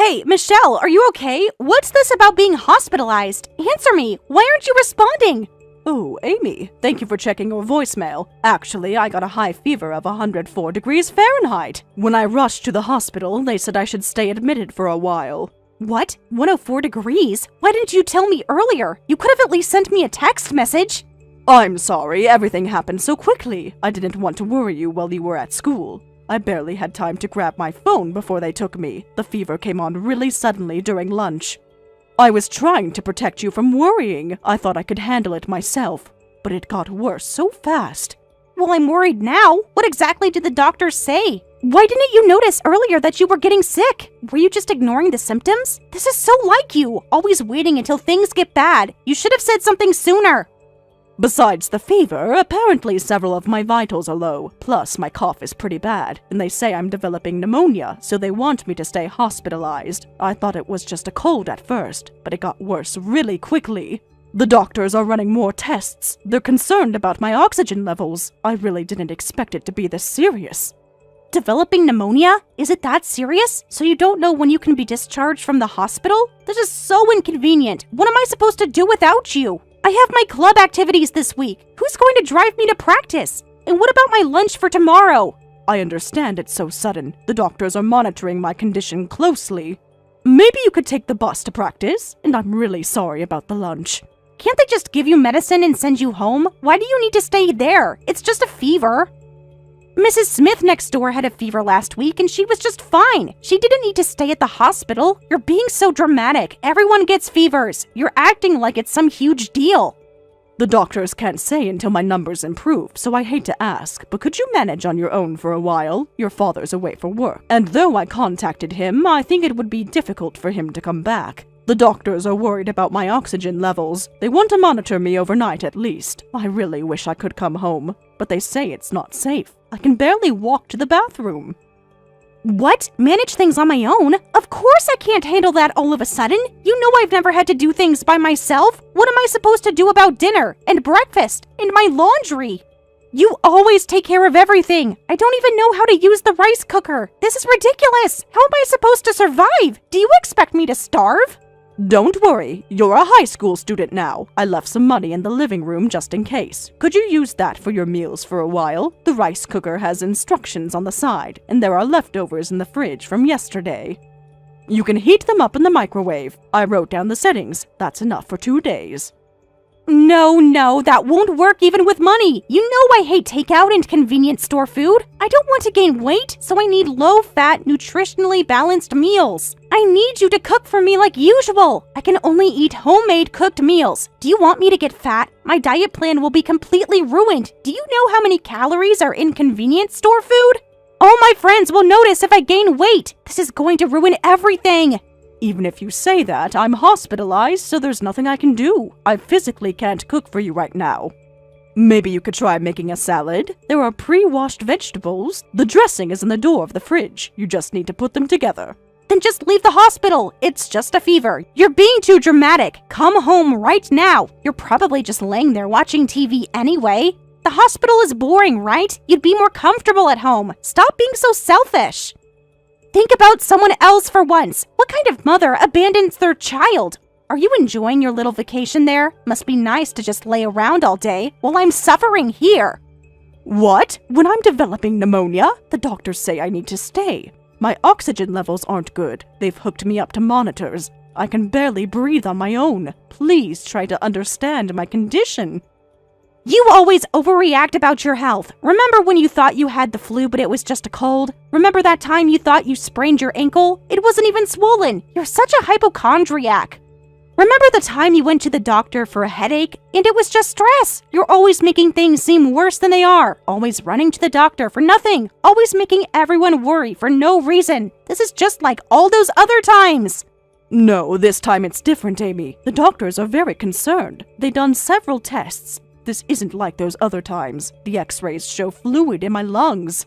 Hey, Michelle, are you okay? What's this about being hospitalized? Answer me. Why aren't you responding? Oh, Amy, thank you for checking your voicemail. Actually, I got a high fever of 104 degrees Fahrenheit. When I rushed to the hospital, they said I should stay admitted for a while. What? 104 degrees? Why didn't you tell me earlier? You could have at least sent me a text message. I'm sorry, everything happened so quickly. I didn't want to worry you while you were at school. I barely had time to grab my phone before they took me. The fever came on really suddenly during lunch. I was trying to protect you from worrying. I thought I could handle it myself, but it got worse so fast. Well, I'm worried now. What exactly did the doctor say? Why didn't you notice earlier that you were getting sick? Were you just ignoring the symptoms? This is so like you, always waiting until things get bad. You should have said something sooner. Besides the fever, apparently several of my vitals are low, plus my cough is pretty bad, and they say I'm developing pneumonia, so they want me to stay hospitalized. I thought it was just a cold at first, but it got worse really quickly. The doctors are running more tests. They're concerned about my oxygen levels. I really didn't expect it to be this serious. Developing pneumonia? Is it that serious? So you don't know when you can be discharged from the hospital? This is so inconvenient. What am I supposed to do without you? I have my club activities this week. Who's going to drive me to practice? And what about my lunch for tomorrow? I understand it's so sudden. The doctors are monitoring my condition closely. Maybe you could take the bus to practice, and I'm really sorry about the lunch. Can't they just give you medicine and send you home? Why do you need to stay there? It's just a fever. Mrs. Smith next door had a fever last week and she was just fine. She didn't need to stay at the hospital. You're being so dramatic. Everyone gets fevers. You're acting like it's some huge deal. The doctors can't say until my numbers improve, so I hate to ask, but could you manage on your own for a while? Your father's away for work, and though I contacted him, I think it would be difficult for him to come back. The doctors are worried about my oxygen levels. They want to monitor me overnight at least. I really wish I could come home, but they say it's not safe. I can barely walk to the bathroom. What? Manage things on my own? Of course I can't handle that all of a sudden. You know I've never had to do things by myself. What am I supposed to do about dinner and breakfast and my laundry? You always take care of everything. I don't even know how to use the rice cooker. This is ridiculous. How am I supposed to survive? Do you expect me to starve? Don't worry, you're a high school student now. I left some money in the living room just in case. Could you use that for your meals for a while? The rice cooker has instructions on the side, and there are leftovers in the fridge from yesterday. You can heat them up in the microwave. I wrote down the settings. That's enough for 2 days. No, that won't work even with money. You know I hate takeout and convenience store food. I don't want to gain weight, so I need low-fat, nutritionally balanced meals. I need you to cook for me like usual. I can only eat homemade cooked meals. Do you want me to get fat? My diet plan will be completely ruined. Do you know how many calories are in convenience store food? All my friends will notice if I gain weight. This is going to ruin everything. Even if you say that, I'm hospitalized, so there's nothing I can do. I physically can't cook for you right now. Maybe you could try making a salad. There are pre-washed vegetables. The dressing is in the door of the fridge. You just need to put them together. Then just leave the hospital. It's just a fever. You're being too dramatic. Come home right now. You're probably just laying there watching TV anyway. The hospital is boring, right? You'd be more comfortable at home. Stop being so selfish. Think about someone else for once. What kind of mother abandons their child? Are you enjoying your little vacation there? Must be nice to just lay around all day while I'm suffering here. What? When I'm developing pneumonia? The doctors say I need to stay. My oxygen levels aren't good. They've hooked me up to monitors. I can barely breathe on my own. Please try to understand my condition. You always overreact about your health. Remember when you thought you had the flu but it was just a cold? Remember that time you thought you sprained your ankle? It wasn't even swollen. You're such a hypochondriac. Remember the time you went to the doctor for a headache and it was just stress? You're always making things seem worse than they are. Always running to the doctor for nothing. Always making everyone worry for no reason. This is just like all those other times. No, this time it's different, Amy. The doctors are very concerned. They've done several tests. This isn't like those other times. The x-rays show fluid in my lungs.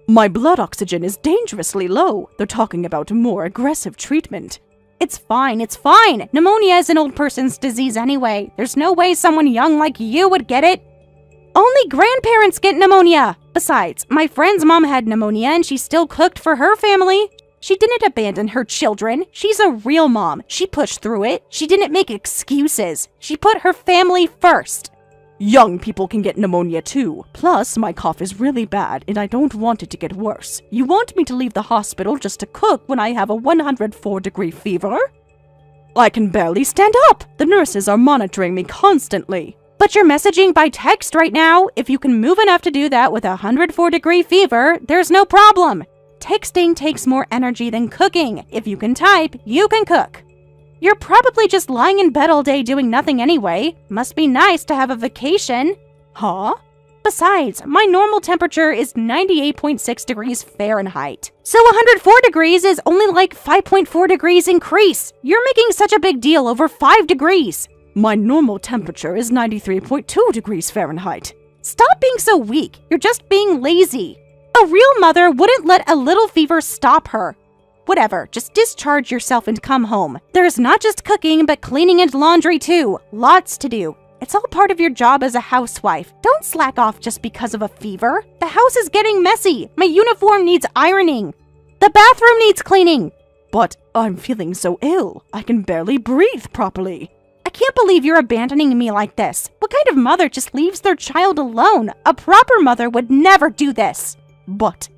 My blood oxygen is dangerously low. They're talking about more aggressive treatment. It's fine. Pneumonia is an old person's disease anyway. There's no way someone young like you would get it. Only grandparents get pneumonia. Besides, my friend's mom had pneumonia and she still cooked for her family. She didn't abandon her children. She's a real mom. She pushed through it. She didn't make excuses. She put her family first. Young people can get pneumonia too. Plus, my cough is really bad and I don't want it to get worse. You want me to leave the hospital just to cook when I have a 104-degree fever? I can barely stand up. The nurses are monitoring me constantly. But you're messaging by text right now. If you can move enough to do that with a 104-degree fever, there's no problem. Texting takes more energy than cooking. If you can type, you can cook. You're probably just lying in bed all day doing nothing anyway. Must be nice to have a vacation. Huh? Besides, my normal temperature is 98.6 degrees Fahrenheit. So 104 degrees is only like 5.4 degrees increase. You're making such a big deal over 5 degrees. My normal temperature is 93.2 degrees Fahrenheit. Stop being so weak. You're just being lazy. A real mother wouldn't let a little fever stop her. Whatever, just discharge yourself and come home. There's not just cooking, but cleaning and laundry too. Lots to do. It's all part of your job as a housewife. Don't slack off just because of a fever. The house is getting messy. My uniform needs ironing. The bathroom needs cleaning. But I'm feeling so ill. I can barely breathe properly. I can't believe you're abandoning me like this. What kind of mother just leaves their child alone? A proper mother would never do this. But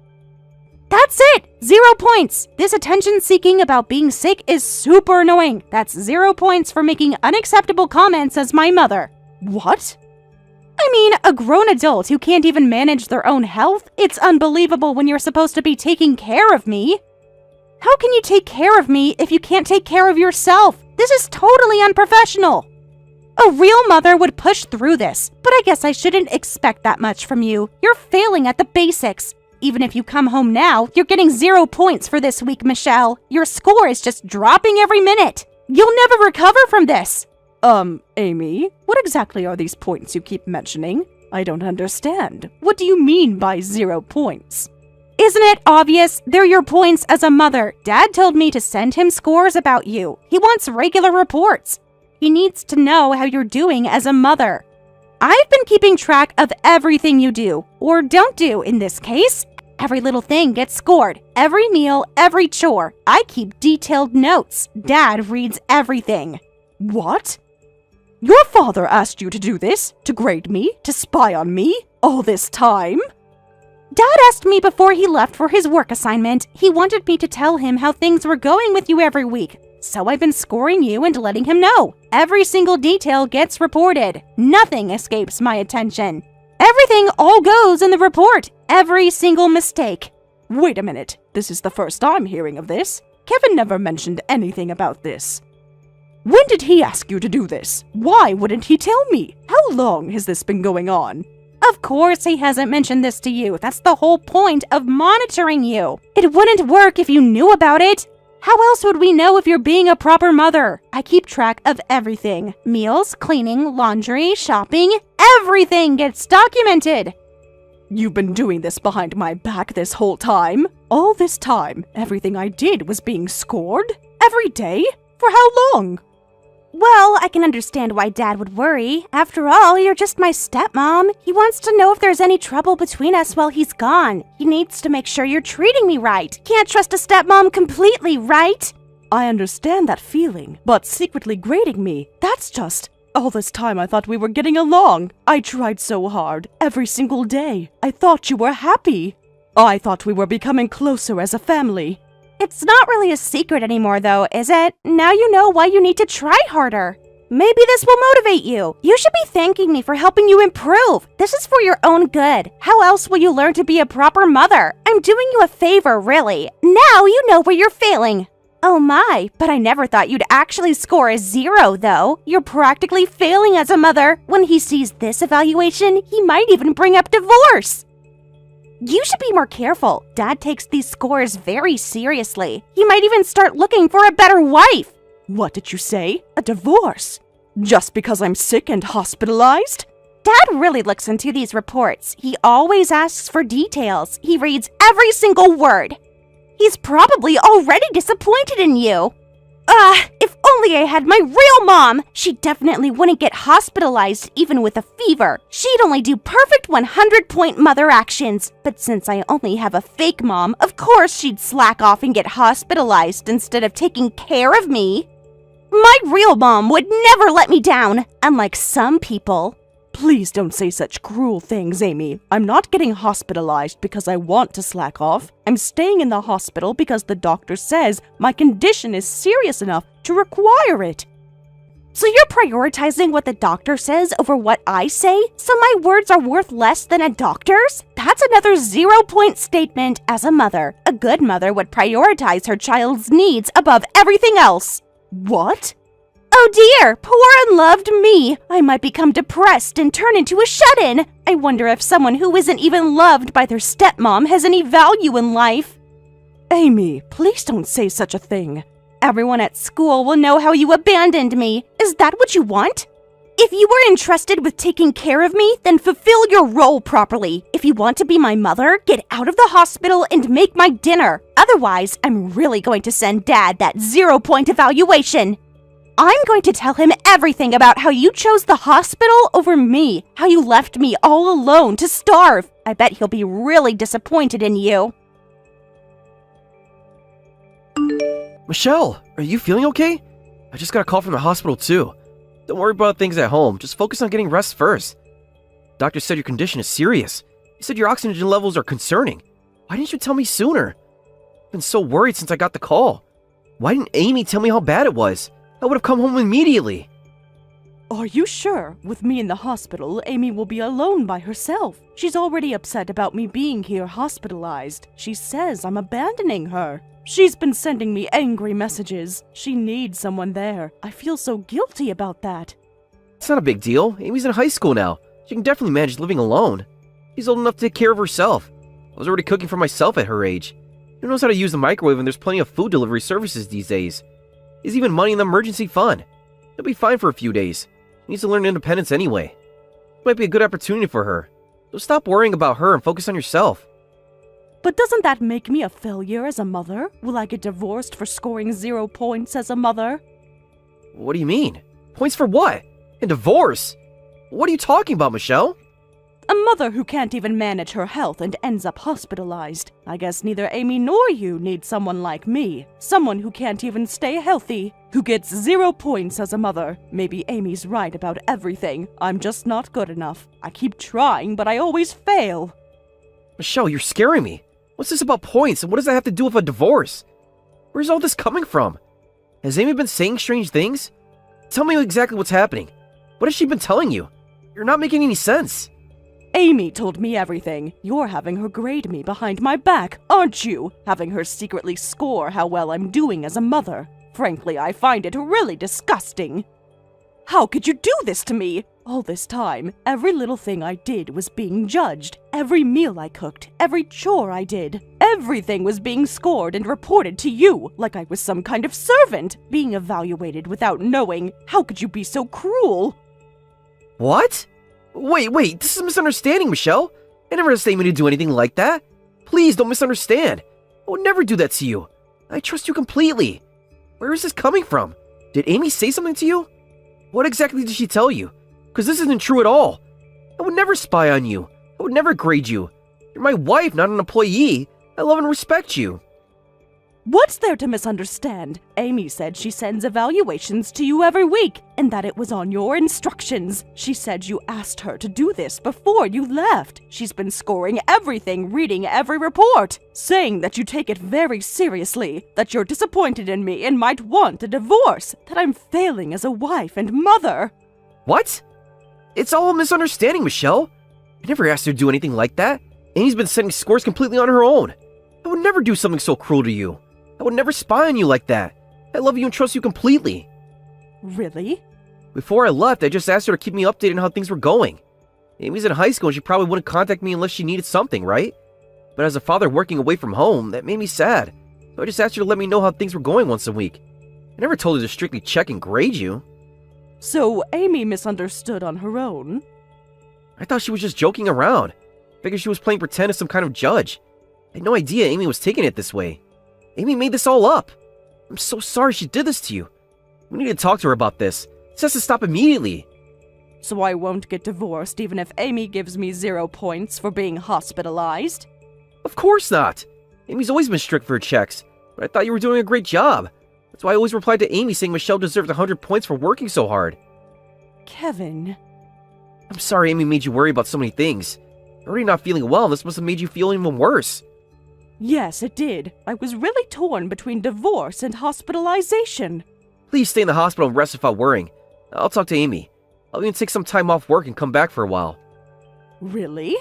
that's it! 0 points! This attention-seeking about being sick is super annoying. That's 0 points for making unacceptable comments as my mother. What? I mean, a grown adult who can't even manage their own health? It's unbelievable when you're supposed to be taking care of me. How can you take care of me if you can't take care of yourself? This is totally unprofessional. A real mother would push through this, but I guess I shouldn't expect that much from you. You're failing at the basics. Even if you come home now, you're getting 0 points for this week, Michelle. Your score is just dropping every minute. You'll never recover from this. Amy, what exactly are these points you keep mentioning? I don't understand. What do you mean by 0 points? Isn't it obvious? They're your points as a mother. Dad told me to send him scores about you. He wants regular reports. He needs to know how you're doing as a mother. I've been keeping track of everything you do, or don't do in this case. Every little thing gets scored. Every meal, every chore. I keep detailed notes. Dad reads everything. What? Your father asked you to do this? To grade me? To spy on me? All this time? Dad asked me before he left for his work assignment. He wanted me to tell him how things were going with you every week. So I've been scoring you and letting him know. Every single detail gets reported. Nothing escapes my attention. Everything all goes in the report. Every single mistake. Wait a minute. This is the first I'm hearing of this. Kevin never mentioned anything about this. When did he ask you to do this? Why wouldn't he tell me? How long has this been going on? Of course he hasn't mentioned this to you. That's the whole point of monitoring you. It wouldn't work if you knew about it. How else would we know if you're being a proper mother? I keep track of everything. Meals, cleaning, laundry, shopping, everything gets documented. You've been doing this behind my back this whole time? All this time, everything I did was being scored? Every day? For how long? Well, I can understand why Dad would worry. After all, you're just my stepmom. He wants to know if there's any trouble between us while he's gone. He needs to make sure you're treating me right. Can't trust a stepmom completely, right? I understand that feeling, but secretly grading me, that's just... All this time I thought we were getting along. I tried so hard, every single day. I thought you were happy. I thought we were becoming closer as a family. It's not really a secret anymore, though, is it? Now you know why you need to try harder. Maybe this will motivate you. You should be thanking me for helping you improve. This is for your own good. How else will you learn to be a proper mother? I'm doing you a favor, really. Now you know where you're failing. Oh my, but I never thought you'd actually score a 0, though. You're practically failing as a mother. When he sees this evaluation, he might even bring up divorce. You should be more careful. Dad takes these scores very seriously. He might even start looking for a better wife. What did you say? A divorce? Just because I'm sick and hospitalized? Dad really looks into these reports. He always asks for details. He reads every single word. He's probably already disappointed in you. If only I had my real mom! She definitely wouldn't get hospitalized even with a fever. She'd only do perfect 100-point mother actions. But since I only have a fake mom, of course she'd slack off and get hospitalized instead of taking care of me. My real mom would never let me down, unlike some people. Please don't say such cruel things, Amy. I'm not getting hospitalized because I want to slack off. I'm staying in the hospital because the doctor says my condition is serious enough to require it. So you're prioritizing what the doctor says over what I say? So my words are worth less than a doctor's? That's another 0-point statement as a mother. A good mother would prioritize her child's needs above everything else. What? Oh dear, poor unloved me. I might become depressed and turn into a shut-in. I wonder if someone who isn't even loved by their stepmom has any value in life. Amy, please don't say such a thing. Everyone at school will know how you abandoned me. Is that what you want? If you were entrusted with taking care of me, then fulfill your role properly. If you want to be my mother, get out of the hospital and make my dinner. Otherwise, I'm really going to send Dad that 0-point evaluation. I'm going to tell him everything about how you chose the hospital over me, how you left me all alone to starve. I bet he'll be really disappointed in you. Michelle, are you feeling okay? I just got a call from the hospital too. Don't worry about things at home, just focus on getting rest first. Doctor said your condition is serious. He said your oxygen levels are concerning. Why didn't you tell me sooner? I've been so worried since I got the call. Why didn't Amy tell me how bad it was? I would have come home immediately. Are you sure? With me in the hospital, Amy will be alone by herself. She's already upset about me being here hospitalized. She says I'm abandoning her. She's been sending me angry messages. She needs someone there. I feel so guilty about that. It's not a big deal. Amy's in high school now. She can definitely manage living alone. She's old enough to take care of herself. I was already cooking for myself at her age. Who knows how to use the microwave, and there's plenty of food delivery services these days. There's even money in the emergency fund. She'll be fine for a few days. She needs to learn independence anyway. It might be a good opportunity for her. So stop worrying about her and focus on yourself. But doesn't that make me a failure as a mother? Will I get divorced for scoring 0 points as a mother? What do you mean? Points for what? And divorce? What are you talking about, Michelle? A mother who can't even manage her health and ends up hospitalized. I guess neither Amy nor you need someone like me. Someone who can't even stay healthy. Who gets 0 points as a mother. Maybe Amy's right about everything. I'm just not good enough. I keep trying, but I always fail. Michelle, you're scaring me. What's this about points, and what does that have to do with a divorce? Where's all this coming from? Has Amy been saying strange things? Tell me exactly what's happening. What has she been telling you? You're not making any sense. Amy told me everything. You're having her grade me behind my back, aren't you? Having her secretly score how well I'm doing as a mother. Frankly, I find it really disgusting. How could you do this to me? All this time, every little thing I did was being judged. Every meal I cooked, every chore I did, everything was being scored and reported to you, like I was some kind of servant, being evaluated without knowing. How could you be so cruel? What? Wait, this is a misunderstanding, Michelle. I never asked Amy to do anything like that. Please don't misunderstand. I would never do that to you. I trust you completely. Where is this coming from? Did Amy say something to you? What exactly did she tell you? Because this isn't true at all. I would never spy on you. I would never grade you. You're my wife, not an employee. I love and respect you. What's there to misunderstand? Amy said she sends evaluations to you every week, and that it was on your instructions. She said you asked her to do this before you left. She's been scoring everything, reading every report, saying that you take it very seriously, that you're disappointed in me and might want a divorce, that I'm failing as a wife and mother. What? It's all a misunderstanding, Michelle. I never asked her to do anything like that. Amy's been setting scores completely on her own. I would never do something so cruel to you. I would never spy on you like that. I love you and trust you completely. Really? Before I left, I just asked her to keep me updated on how things were going. Amy's in high school and she probably wouldn't contact me unless she needed something, right? But as a father working away from home, that made me sad. So I just asked her to let me know how things were going once a week. I never told her to strictly check and grade you. So Amy misunderstood on her own? I thought she was just joking around. Figured she was playing pretend as some kind of judge. I had no idea Amy was taking it this way. Amy made this all up. I'm so sorry she did this to you. We need to talk to her about this. This has to stop immediately. So I won't get divorced even if Amy gives me 0 points for being hospitalized? Of course not. Amy's always been strict for her checks, but I thought you were doing a great job. That's why I always replied to Amy saying Michelle deserved 100 points for working so hard. Kevin... I'm sorry Amy made you worry about so many things. Already not feeling well, this must have made you feel even worse. Yes, it did. I was really torn between divorce and hospitalization. Please stay in the hospital and rest without worrying. I'll talk to Amy. I'll even take some time off work and come back for a while. Really?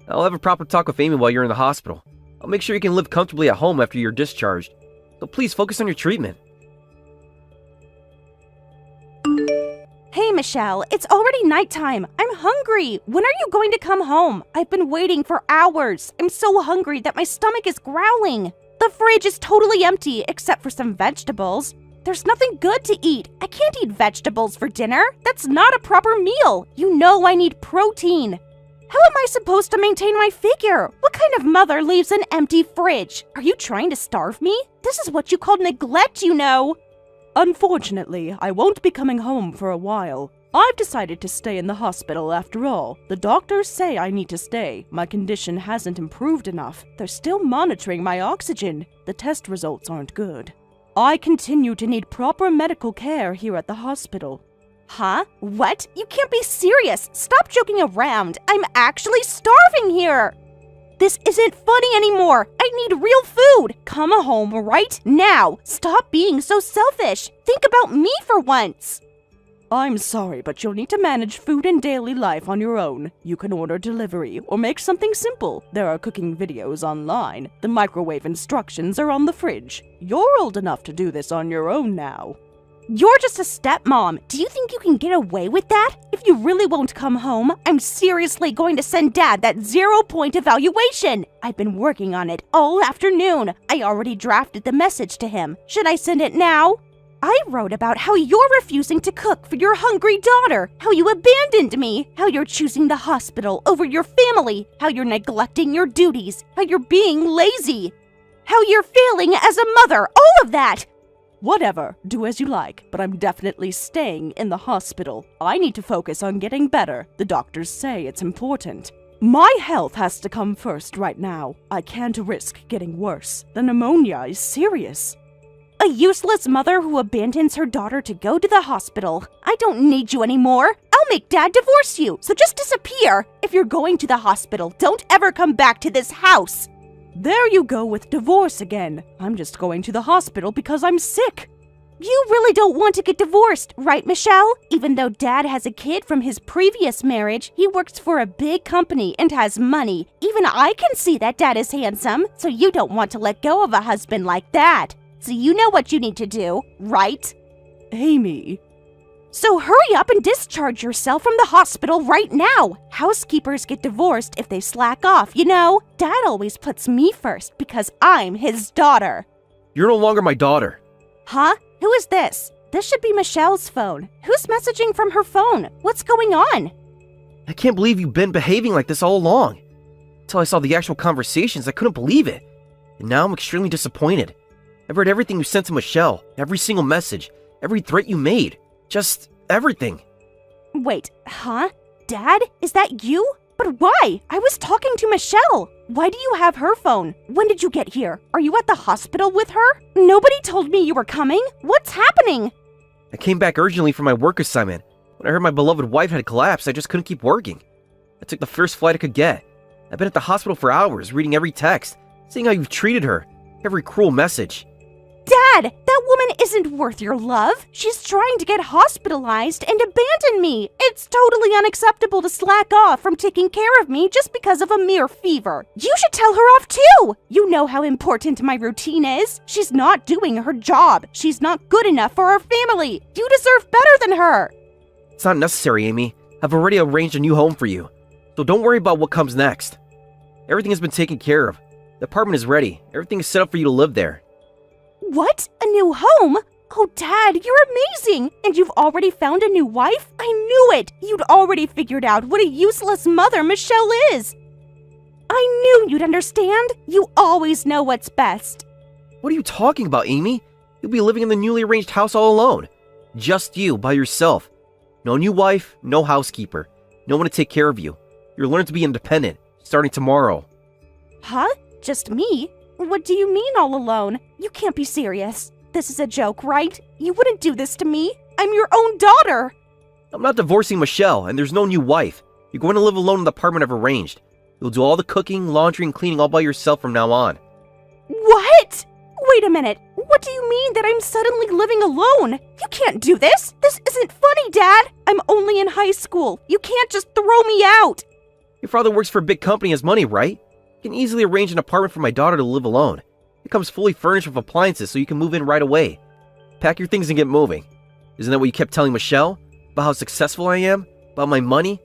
I'll have a proper talk with Amy while you're in the hospital. I'll make sure you can live comfortably at home after you're discharged. So please focus on your treatment. Hey, Michelle, it's already nighttime. I'm hungry. When are you going to come home? I've been waiting for hours. I'm so hungry that my stomach is growling. The fridge is totally empty except for some vegetables. There's nothing good to eat. I can't eat vegetables for dinner. That's not a proper meal. You know I need protein. How am I supposed to maintain my figure? What kind of mother leaves an empty fridge? Are you trying to starve me? This is what you call neglect, you know. Unfortunately, I won't be coming home for a while. I've decided to stay in the hospital after all. The doctors say I need to stay. My condition hasn't improved enough. They're still monitoring my oxygen. The test results aren't good. I continue to need proper medical care here at the hospital. Huh? What? You can't be serious. Stop joking around. I'm actually starving here. This isn't funny anymore. I need real food. Come home right now. Stop being so selfish. Think about me for once. I'm sorry, but you'll need to manage food and daily life on your own. You can order delivery or make something simple. There are cooking videos online. The microwave instructions are on the fridge. You're old enough to do this on your own now. You're just a stepmom. Do you think you can get away with that? If you really won't come home, I'm seriously going to send Dad that 0-point evaluation. I've been working on it all afternoon. I already drafted the message to him. Should I send it now? I wrote about how you're refusing to cook for your hungry daughter, how you abandoned me, how you're choosing the hospital over your family, how you're neglecting your duties, how you're being lazy, how you're failing as a mother, all of that. Whatever, do as you like, but I'm definitely staying in the hospital. I need to focus on getting better. The doctors say it's important. My health has to come first right now. I can't risk getting worse. The pneumonia is serious. A useless mother who abandons her daughter to go to the hospital. I don't need you anymore. I'll make Dad divorce you, so just disappear. If you're going to the hospital, don't ever come back to this house. There you go with divorce again. I'm just going to the hospital because I'm sick. You really don't want to get divorced, right, Michelle? Even though Dad has a kid from his previous marriage, he works for a big company and has money. Even I can see that Dad is handsome, so you don't want to let go of a husband like that. So you know what you need to do, right? Amy. So hurry up and discharge yourself from the hospital right now. Housekeepers get divorced if they slack off, you know? Dad always puts me first because I'm his daughter. You're no longer my daughter. Huh? Who is this? This should be Michelle's phone. Who's messaging from her phone? What's going on? I can't believe you've been behaving like this all along. Until I saw the actual conversations, I couldn't believe it. And now I'm extremely disappointed. I've read everything you sent to Michelle, every single message, every threat you made. Just everything. Wait, huh? Dad? Is that you? But why? I was talking to Michelle. Why do you have her phone? When did you get here? Are you at the hospital with her? Nobody told me you were coming. What's happening? I came back urgently for my work assignment. When I heard my beloved wife had collapsed, I just couldn't keep working. I took the first flight I could get. I've been at the hospital for hours, reading every text, seeing how you've treated her, every cruel message. Dad, that woman isn't worth your love. She's trying to get hospitalized and abandon me. It's totally unacceptable to slack off from taking care of me just because of a mere fever. You should tell her off too. You know how important my routine is. She's not doing her job. She's not good enough for our family. You deserve better than her. It's not necessary, Amy. I've already arranged a new home for you. So don't worry about what comes next. Everything has been taken care of. The apartment is ready. Everything is set up for you to live there. What? A new home? Oh, Dad, you're amazing! And you've already found a new wife? I knew it! You'd already figured out what a useless mother Michelle is! I knew you'd understand! You always know what's best! What are you talking about, Amy? You'll be living in the newly arranged house all alone. Just you, by yourself. No new wife, no housekeeper. No one to take care of you. You'll learn to be independent, starting tomorrow. Huh? Just me? What do you mean all alone? You can't be serious. This is a joke, right? You wouldn't do this to me. I'm your own daughter. I'm not divorcing Michelle, and there's no new wife. You're going to live alone in the apartment I've arranged. You'll do all the cooking, laundry, and cleaning all by yourself from now on. What? Wait a minute. What do you mean that I'm suddenly living alone? You can't do this. This isn't funny, Dad. I'm only in high school. You can't just throw me out. Your father works for a big company and has money, right? You can easily arrange an apartment for my daughter to live alone. It comes fully furnished with appliances so you can move in right away. Pack your things and get moving. Isn't that what you kept telling Michelle? About how successful I am? About my money?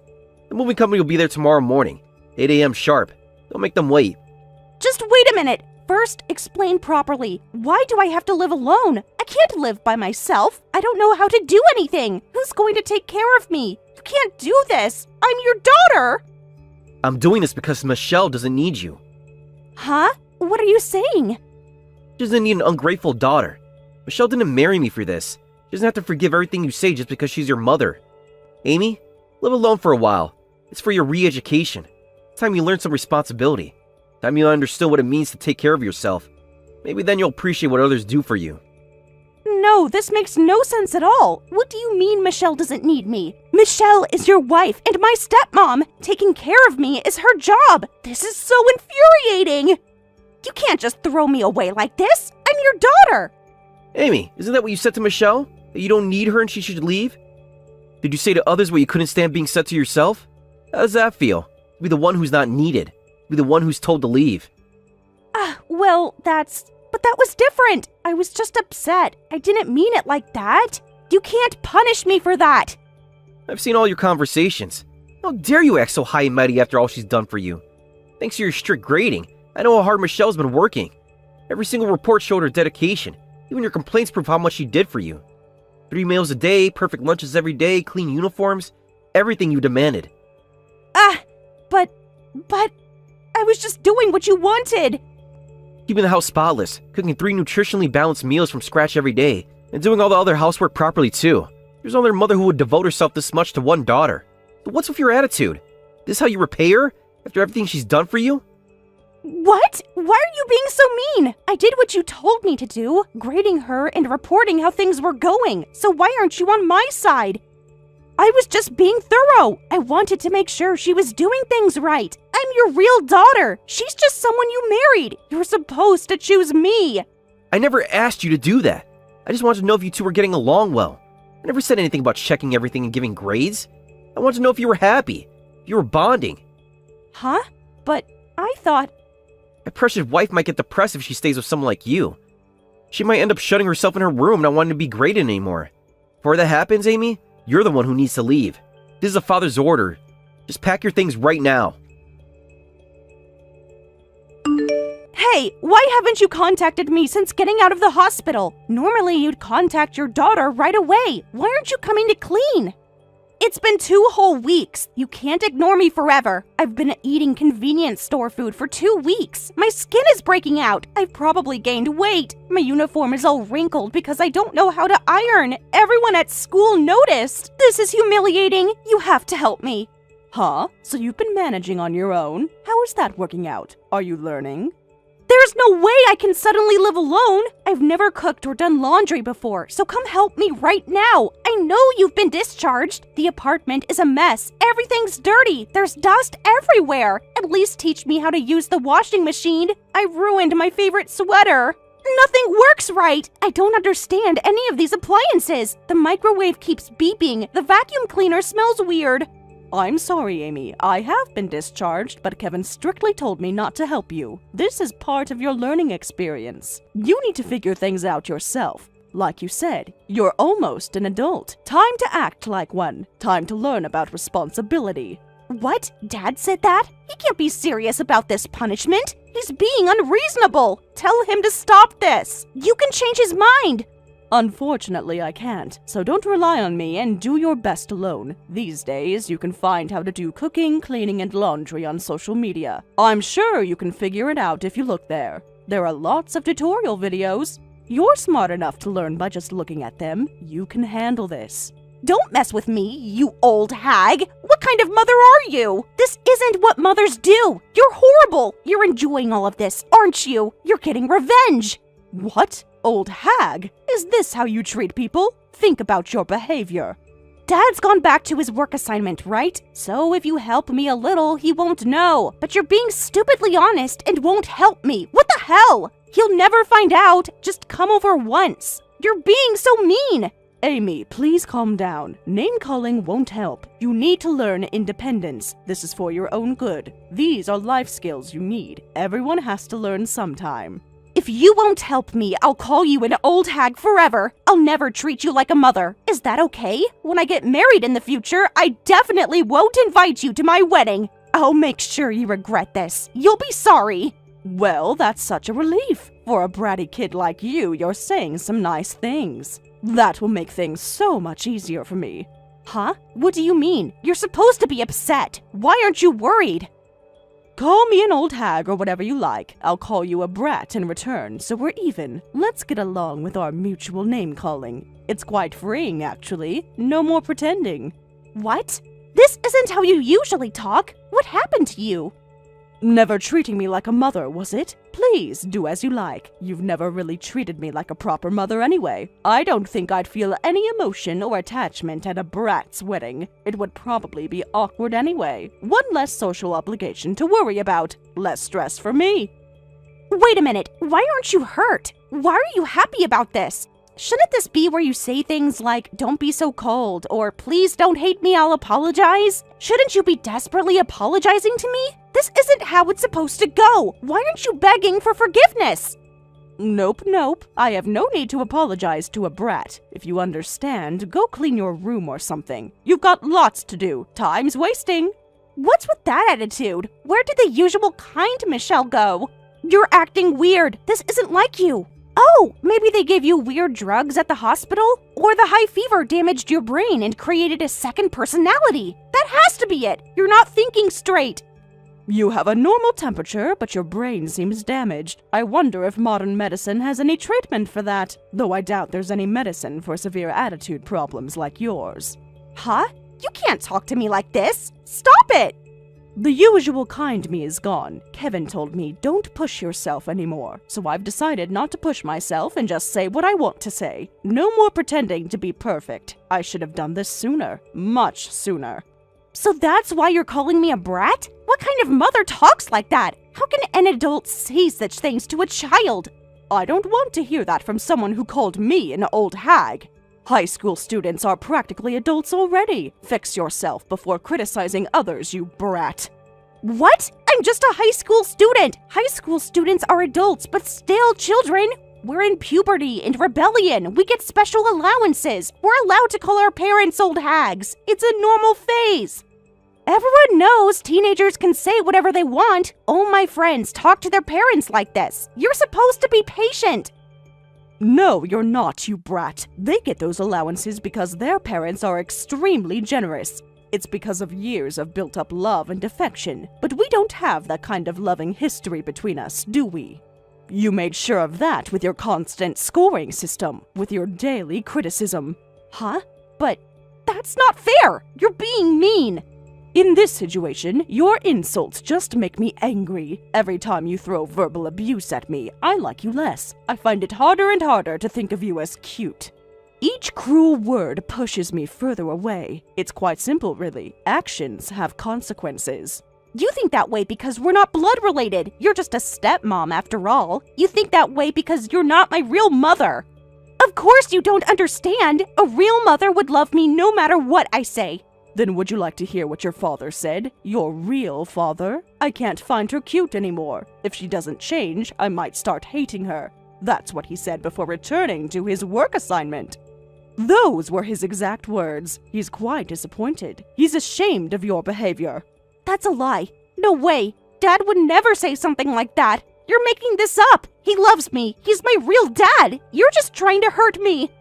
The moving company will be there tomorrow morning, 8 a.m. sharp. Don't make them wait. Just wait a minute. First, explain properly. Why do I have to live alone? I can't live by myself. I don't know how to do anything. Who's going to take care of me? You can't do this. I'm your daughter. I'm doing this because Michelle doesn't need you. Huh? What are you saying? She doesn't need an ungrateful daughter. Michelle didn't marry me for this. She doesn't have to forgive everything you say just because she's your mother. Amy, live alone for a while. It's for your re-education. It's time you learn some responsibility. Time you understood what it means to take care of yourself. Maybe then you'll appreciate what others do for you. No, this makes no sense at all. What do you mean Michelle doesn't need me? Michelle is your wife and my stepmom. Taking care of me is her job. This is so infuriating. You can't just throw me away like this. I'm your daughter. Amy, isn't that what you said to Michelle? That you don't need her and she should leave? Did you say to others what you couldn't stand being said to yourself? How does that feel? To be the one who's not needed. To be the one who's told to leave. Well, but that was different. I was just upset. I didn't mean it like that. You can't punish me for that. I've seen all your conversations. How dare you act so high and mighty after all she's done for you? Thanks to your strict grading, I know how hard Michelle's been working. Every single report showed her dedication. Even your complaints prove how much she did for you. 3 meals a day, perfect lunches every day, clean uniforms, everything you demanded. But I was just doing what you wanted. Keeping the house spotless, cooking 3 nutritionally balanced meals from scratch every day, and doing all the other housework properly too. There's no other mother who would devote herself this much to one daughter. But what's with your attitude? This how you repay her? After everything she's done for you? What? Why are you being so mean? I did what you told me to do, grading her and reporting how things were going. So why aren't you on my side? I was just being thorough. I wanted to make sure she was doing things right. I'm your real daughter. She's just someone you married. You're supposed to choose me. I never asked you to do that. I just wanted to know if you two were getting along well. I never said anything about checking everything and giving grades. I wanted to know if you were happy, if you were bonding. Huh? But I thought... My precious wife might get depressed if she stays with someone like you. She might end up shutting herself in her room, not wanting to be graded anymore. Before that happens, Amy, you're the one who needs to leave. This is a father's order. Just pack your things right now. Hey, why haven't you contacted me since getting out of the hospital? Normally you'd contact your daughter right away. Why aren't you coming to clean? It's been 2 whole weeks. You can't ignore me forever. I've been eating convenience store food for 2 weeks. My skin is breaking out. I've probably gained weight. My uniform is all wrinkled because I don't know how to iron. Everyone at school noticed. This is humiliating. You have to help me. Huh? So you've been managing on your own? How is that working out? Are you learning? There's no way I can suddenly live alone. I've never cooked or done laundry before, so come help me right now. I know you've been discharged. The apartment is a mess. Everything's dirty. There's dust everywhere. At least teach me how to use the washing machine. I ruined my favorite sweater. Nothing works right. I don't understand any of these appliances. The microwave keeps beeping. The vacuum cleaner smells weird. I'm sorry, Amy. I have been discharged, but Kevin strictly told me not to help you. This is part of your learning experience. You need to figure things out yourself. Like you said, you're almost an adult. Time to act like one. Time to learn about responsibility. What? Dad said that? He can't be serious about this punishment. He's being unreasonable. Tell him to stop this. You can change his mind. Unfortunately, I can't, so don't rely on me and do your best alone. These days, you can find how to do cooking, cleaning, and laundry on social media. I'm sure you can figure it out if you look there. There are lots of tutorial videos. You're smart enough to learn by just looking at them. You can handle this. Don't mess with me, you old hag! What kind of mother are you? This isn't what mothers do! You're horrible! You're enjoying all of this, aren't you? You're getting revenge! What? Old hag? Is this how you treat people? Think about your behavior. Dad's gone back to his work assignment, right? So if you help me a little, he won't know. But you're being stupidly honest and won't help me. What the hell? He'll never find out. Just come over once. You're being so mean. Amy, please calm down. Name-calling won't help. You need to learn independence. This is for your own good. These are life skills you need. Everyone has to learn sometime. If you won't help me, I'll call you an old hag forever. I'll never treat you like a mother. Is that okay? When I get married in the future, I definitely won't invite you to my wedding. I'll make sure you regret this. You'll be sorry. Well, that's such a relief. For a bratty kid like you, you're saying some nice things. That will make things so much easier for me. Huh? What do you mean? You're supposed to be upset. Why aren't you worried? Call me an old hag or whatever you like. I'll call you a brat in return, so we're even. Let's get along with our mutual name-calling. It's quite freeing, actually. No more pretending. What? This isn't how you usually talk. What happened to you? Never treating me like a mother, was it? Please, do as you like. You've never really treated me like a proper mother anyway. I don't think I'd feel any emotion or attachment at a brat's wedding. It would probably be awkward anyway. One less social obligation to worry about. Less stress for me. Wait a minute. Why aren't you hurt? Why are you happy about this? Shouldn't this be where you say things like, don't be so cold, or please don't hate me, I'll apologize? Shouldn't you be desperately apologizing to me? This isn't how it's supposed to go. Why aren't you begging for forgiveness? Nope. I have no need to apologize to a brat. If you understand, go clean your room or something. You've got lots to do. Time's wasting. What's with that attitude? Where did the usual kind Michelle go? You're acting weird. This isn't like you. Oh, maybe they gave you weird drugs at the hospital? Or the high fever damaged your brain and created a second personality? That has to be it. You're not thinking straight. You have a normal temperature, but your brain seems damaged. I wonder if modern medicine has any treatment for that, though I doubt there's any medicine for severe attitude problems like yours. Huh? You can't talk to me like this. Stop it! The usual kind me is gone. Kevin told me don't push yourself anymore, so I've decided not to push myself and just say what I want to say. No more pretending to be perfect. I should have done this sooner. Much sooner. So that's why you're calling me a brat? What kind of mother talks like that? How can an adult say such things to a child? I don't want to hear that from someone who called me an old hag. High school students are practically adults already. Fix yourself before criticizing others, you brat. What? I'm just a high school student. High school students are adults, but still children. We're in puberty and rebellion. We get special allowances. We're allowed to call our parents old hags. It's a normal phase. Everyone knows teenagers can say whatever they want. All my friends talk to their parents like this. You're supposed to be patient. No, you're not, you brat. They get those allowances because their parents are extremely generous. It's because of years of built-up love and affection. But we don't have that kind of loving history between us, do we? You made sure of that with your constant scoring system, with your daily criticism. Huh? But that's not fair! You're being mean! In this situation, your insults just make me angry. Every time you throw verbal abuse at me, I like you less. I find it harder and harder to think of you as cute. Each cruel word pushes me further away. It's quite simple, really. Actions have consequences. You think that way because we're not blood related. You're just a stepmom after all. You think that way because you're not my real mother. Of course you don't understand. A real mother would love me no matter what I say. Then would you like to hear what your father said? Your real father? I can't find her cute anymore. If she doesn't change, I might start hating her. That's what he said before returning to his work assignment. Those were his exact words. He's quite disappointed. He's ashamed of your behavior. That's a lie. No way. Dad would never say something like that. You're making this up. He loves me. He's my real dad. You're just trying to hurt me.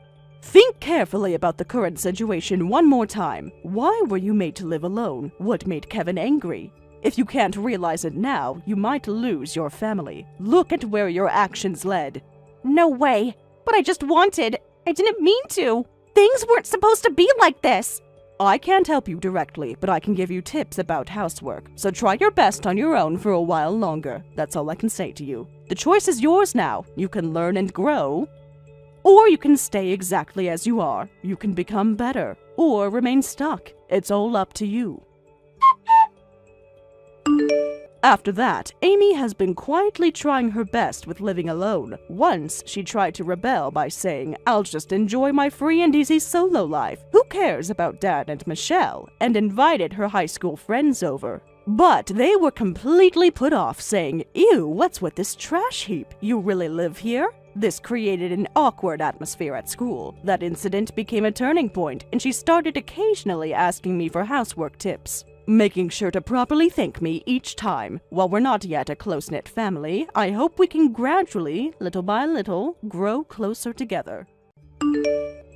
Think carefully about the current situation one more time. Why were you made to live alone? What made Kevin angry? If you can't realize it now, you might lose your family. Look at where your actions led. No way. but I didn't mean to. Things weren't supposed to be like this. I can't help you directly, but I can give you tips about housework, so try your best on your own for a while longer. That's all I can say to you. The choice is yours now. You can learn and grow, or you can stay exactly as you are. You can become better, or remain stuck. It's all up to you. After that, Amy has been quietly trying her best with living alone. Once, she tried to rebel by saying, "I'll just enjoy my free and easy solo life. Who cares about Dad and Michelle?" and invited her high school friends over. But they were completely put off, saying, "Ew, what's with this trash heap? You really live here?" This created an awkward atmosphere at school. That incident became a turning point, and she started occasionally asking me for housework tips, making sure to properly thank me each time. While we're not yet a close-knit family, I hope we can gradually, little by little, grow closer together.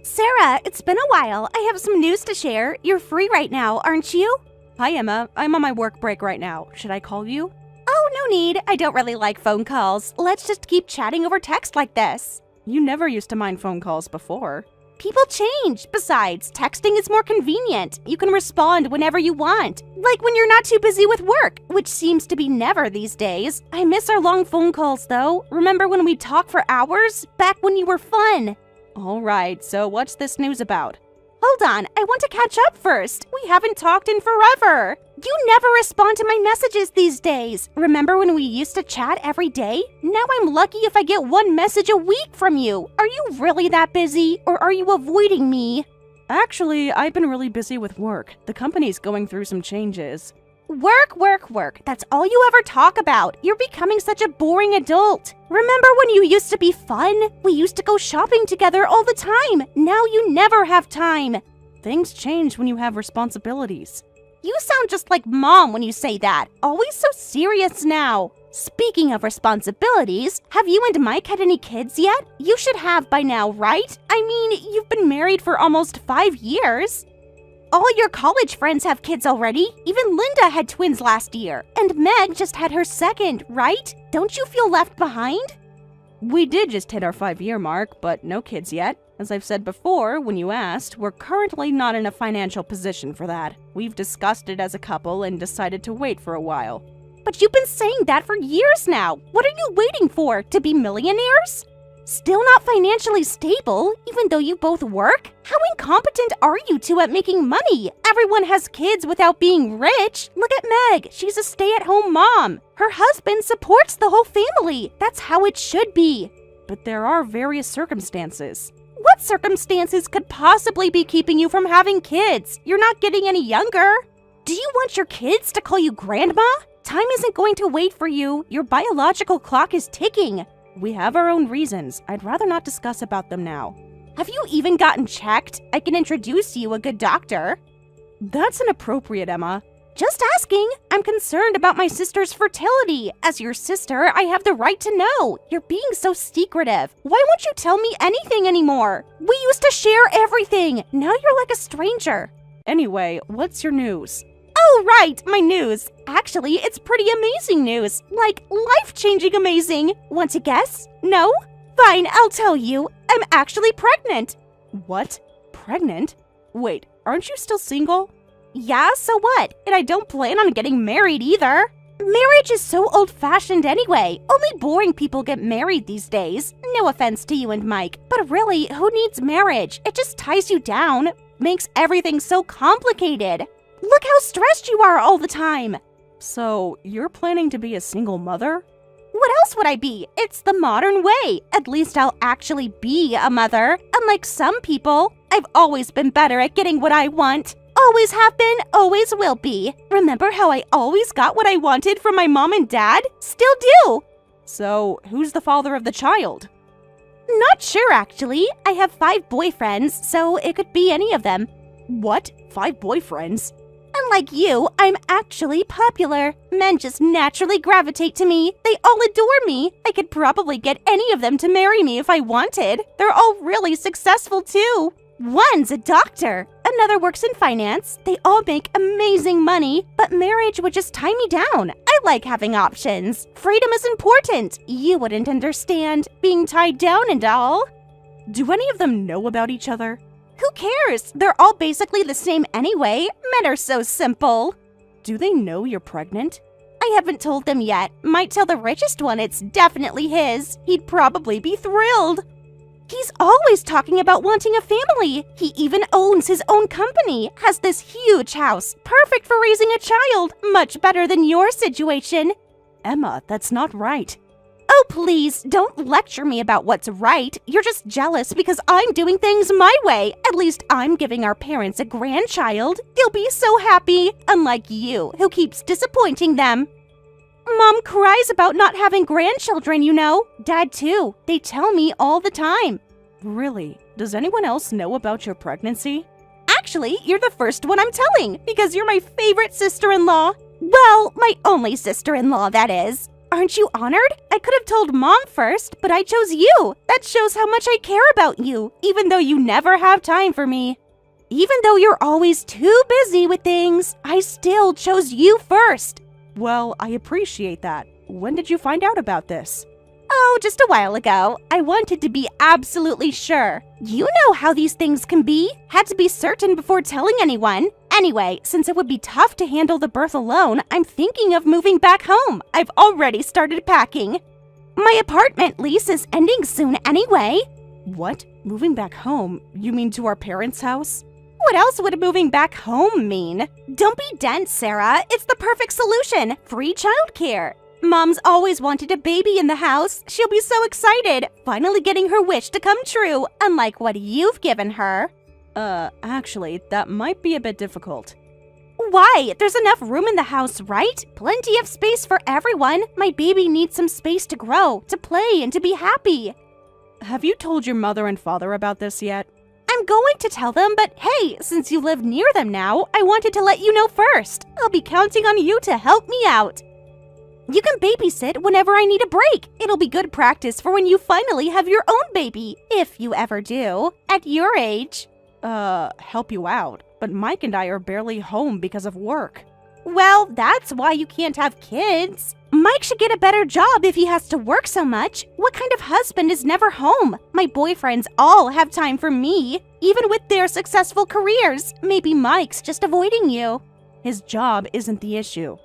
Sarah, it's been a while. I have some news to share. You're free right now, aren't you? Hi, Emma. I'm on my work break right now. Should I call you? Oh, no need. I don't really like phone calls. Let's just keep chatting over text like this. You never used to mind phone calls before. People change. Besides, texting is more convenient. You can respond whenever you want. Like when you're not too busy with work, which seems to be never these days. I miss our long phone calls, though. Remember when we'd talk for hours? Back when you were fun. All right, so what's this news about? Hold on, I want to catch up first. We haven't talked in forever. You never respond to my messages these days. Remember when we used to chat every day? Now I'm lucky if I get one message a week from you. Are you really that busy, or are you avoiding me? Actually, I've been really busy with work. The company's going through some changes. Work, work, work. That's all you ever talk about. You're becoming such a boring adult. Remember when you used to be fun? We used to go shopping together all the time. Now you never have time. Things change when you have responsibilities. You sound just like Mom when you say that. Always so serious now. Speaking of responsibilities, have you and Mike had any kids yet? You should have by now, right? I mean, you've been married for almost 5 years. All your college friends have kids already. Even Linda had twins last year. And Meg just had her second, right? Don't you feel left behind? We did just hit our 5-year mark, but no kids yet. As I've said before, when you asked, we're currently not in a financial position for that. We've discussed it as a couple and decided to wait for a while. But you've been saying that for years now. What are you waiting for? To be millionaires? Still not financially stable, even though you both work? How incompetent are you two at making money? Everyone has kids without being rich. Look at Meg. She's a stay-at-home mom. Her husband supports the whole family. That's how it should be. But there are various circumstances. What circumstances could possibly be keeping you from having kids? You're not getting any younger. Do you want your kids to call you grandma? Time isn't going to wait for you. Your biological clock is ticking. We have our own reasons. I'd rather not discuss about them now. Have you even gotten checked? I can introduce you a good doctor. That's inappropriate, Emma. Just asking. I'm concerned about my sister's fertility. As your sister, I have the right to know. You're being so secretive. Why won't you tell me anything anymore? We used to share everything. Now you're like a stranger. Anyway, what's your news? Oh, right, my news. Actually, it's pretty amazing news. Like, life-changing amazing. Want to guess? No? Fine, I'll tell you. I'm actually pregnant. What? Pregnant? Wait, aren't you still single? Yeah, so what? And I don't plan on getting married either. Marriage is so old-fashioned anyway. Only boring people get married these days. No offense to you and Mike, but really, who needs marriage? It just ties you down, makes everything so complicated. Look how stressed you are all the time. So, you're planning to be a single mother? What else would I be? It's the modern way. At least I'll actually be a mother. Unlike some people, I've always been better at getting what I want. Always have been, always will be. Remember how I always got what I wanted from my mom and dad? Still do. So, who's the father of the child? Not sure, actually. I have 5 boyfriends, so it could be any of them. What? 5 boyfriends? Unlike you, I'm actually popular. Men just naturally gravitate to me. They all adore me. I could probably get any of them to marry me if I wanted. They're all really successful, too. One's a doctor. Another works in finance. They all make amazing money, but marriage would just tie me down. I like having options. Freedom is important. You wouldn't understand. Being tied down and all. Do any of them know about each other? Who cares? They're all basically the same anyway. Men are so simple. Do they know you're pregnant? I haven't told them yet. Might tell the richest one it's definitely his. He'd probably be thrilled. He's always talking about wanting a family. He even owns his own company, has this huge house, perfect for raising a child, much better than your situation. Emma, that's not right. Oh, please, don't lecture me about what's right. You're just jealous because I'm doing things my way. At least I'm giving our parents a grandchild. They'll be so happy, unlike you, who keeps disappointing them. Mom cries about not having grandchildren, you know. Dad, too. They tell me all the time. Really? Does anyone else know about your pregnancy? Actually, you're the first one I'm telling, because you're my favorite sister-in-law. Well, my only sister-in-law, that is. Aren't you honored? I could have told Mom first, but I chose you. That shows how much I care about you, even though you never have time for me. Even though you're always too busy with things, I still chose you first. Well, I appreciate that. When did you find out about this? Oh, just a while ago. I wanted to be absolutely sure. You know how these things can be. Had to be certain before telling anyone. Anyway, since it would be tough to handle the birth alone, I'm thinking of moving back home. I've already started packing. My apartment lease is ending soon anyway. What? Moving back home? You mean to our parents' house? What else would moving back home mean? Don't be dense, Sarah. It's the perfect solution. Free childcare. Mom's always wanted a baby in the house. She'll be so excited, finally getting her wish to come true, unlike what you've given her. Actually, that might be a bit difficult. Why? There's enough room in the house, right? Plenty of space for everyone. My baby needs some space to grow, to play, and to be happy. Have you told your mother and father about this yet? I'm going to tell them, but hey, since you live near them now, I wanted to let you know first. I'll be counting on you to help me out. You can babysit whenever I need a break. It'll be good practice for when you finally have your own baby, if you ever do, at your age. Help you out, but Mike and I are barely home because of work. Well, that's why you can't have kids. Mike should get a better job if he has to work so much. What kind of husband is never home? My boyfriends all have time for me, even with their successful careers. Maybe Mike's just avoiding you. His job isn't the issue.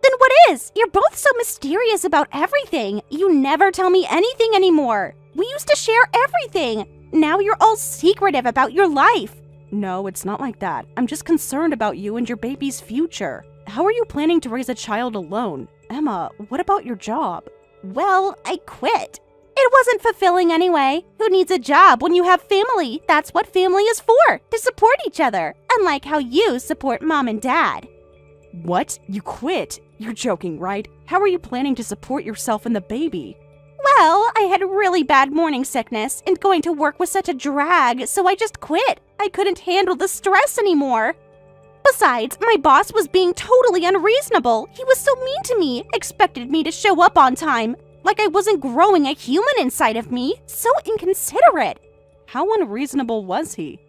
Then what is? You're both so mysterious about everything. You never tell me anything anymore. We used to share everything. Now you're all secretive about your life. No, it's not like that. I'm just concerned about you and your baby's future. How are you planning to raise a child alone? Emma, what about your job? Well, I quit. It wasn't fulfilling anyway. Who needs a job when you have family? That's what family is for, to support each other, unlike how you support Mom and Dad. What? You quit? You're joking, right? How are you planning to support yourself and the baby? Well, I had really bad morning sickness, and going to work was such a drag, so I just quit. I couldn't handle the stress anymore. Besides, my boss was being totally unreasonable. He was so mean to me, expected me to show up on time, like I wasn't growing a human inside of me. So inconsiderate. How unreasonable was he?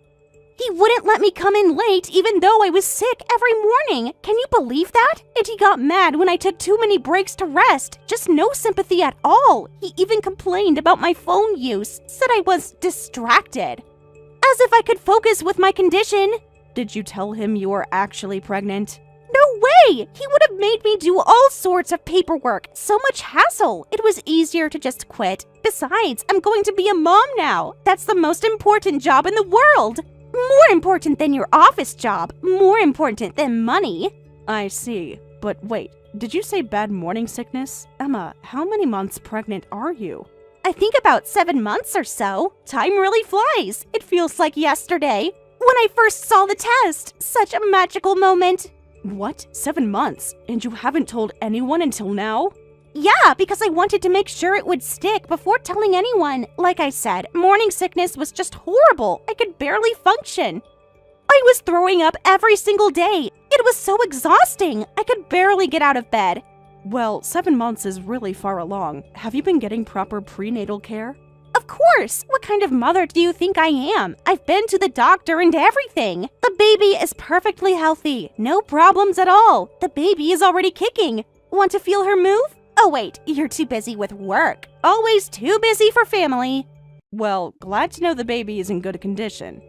He wouldn't let me come in late even though I was sick every morning. Can you believe that? And he got mad when I took too many breaks to rest. Just no sympathy at all. He even complained about my phone use, said I was distracted. As if I could focus with my condition. Did you tell him you were actually pregnant? No way! He would have made me do all sorts of paperwork. So much hassle. It was easier to just quit. Besides, I'm going to be a mom now. That's the most important job in the world. More important than your office job. More important than money. I see. But wait, did you say bad morning sickness? Emma, how many months pregnant are you? I think about 7 months or so. Time really flies. It feels like yesterday. When I first saw the test. Such a magical moment. What? 7 months? And you haven't told anyone until now? Yeah, because I wanted to make sure it would stick before telling anyone. Like I said, morning sickness was just horrible. I could barely function. I was throwing up every single day. It was so exhausting. I could barely get out of bed. Well, 7 months is really far along. Have you been getting proper prenatal care? Of course! What kind of mother do you think I am? I've been to the doctor and everything. The baby is perfectly healthy. No problems at all. The baby is already kicking. Want to feel her move? Oh wait, you're too busy with work. Always too busy for family. Well, glad to know the baby is in good condition.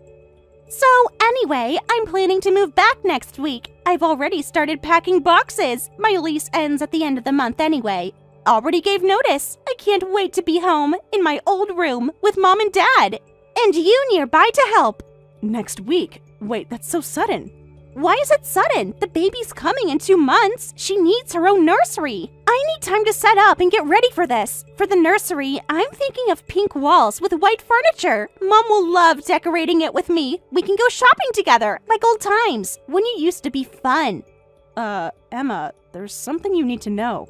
So, anyway, I'm planning to move back next week. I've already started packing boxes. My lease ends at the end of the month anyway. Already gave notice. I can't wait to be home, in my old room, with Mom and Dad. And you nearby to help. Next week? Wait, that's so sudden. Why is it sudden? The baby's coming in 2 months. She needs her own nursery. I need time to set up and get ready for this. For the nursery, I'm thinking of pink walls with white furniture. Mom will love decorating it with me. We can go shopping together, like old times, when you used to be fun. Emma, there's something you need to know.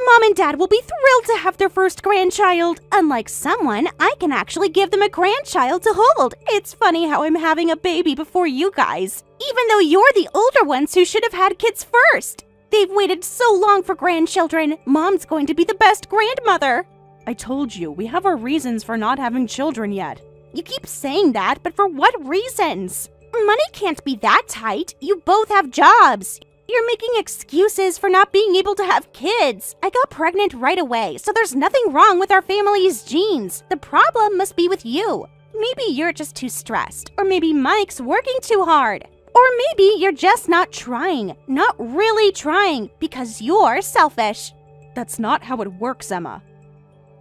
Mom and Dad will be thrilled to have their first grandchild. Unlike someone, I can actually give them a grandchild to hold. It's funny how I'm having a baby before you guys, even though you're the older ones who should have had kids first. They've waited so long for grandchildren. Mom's going to be the best grandmother. I told you, we have our reasons for not having children yet. You keep saying that, but for what reasons? Money can't be that tight. You both have jobs. You're making excuses for not being able to have kids. I got pregnant right away, so there's nothing wrong with our family's genes. The problem must be with you. Maybe you're just too stressed, or maybe Mike's working too hard. Or maybe you're just not trying, not really trying, because you're selfish. That's not how it works, Emma.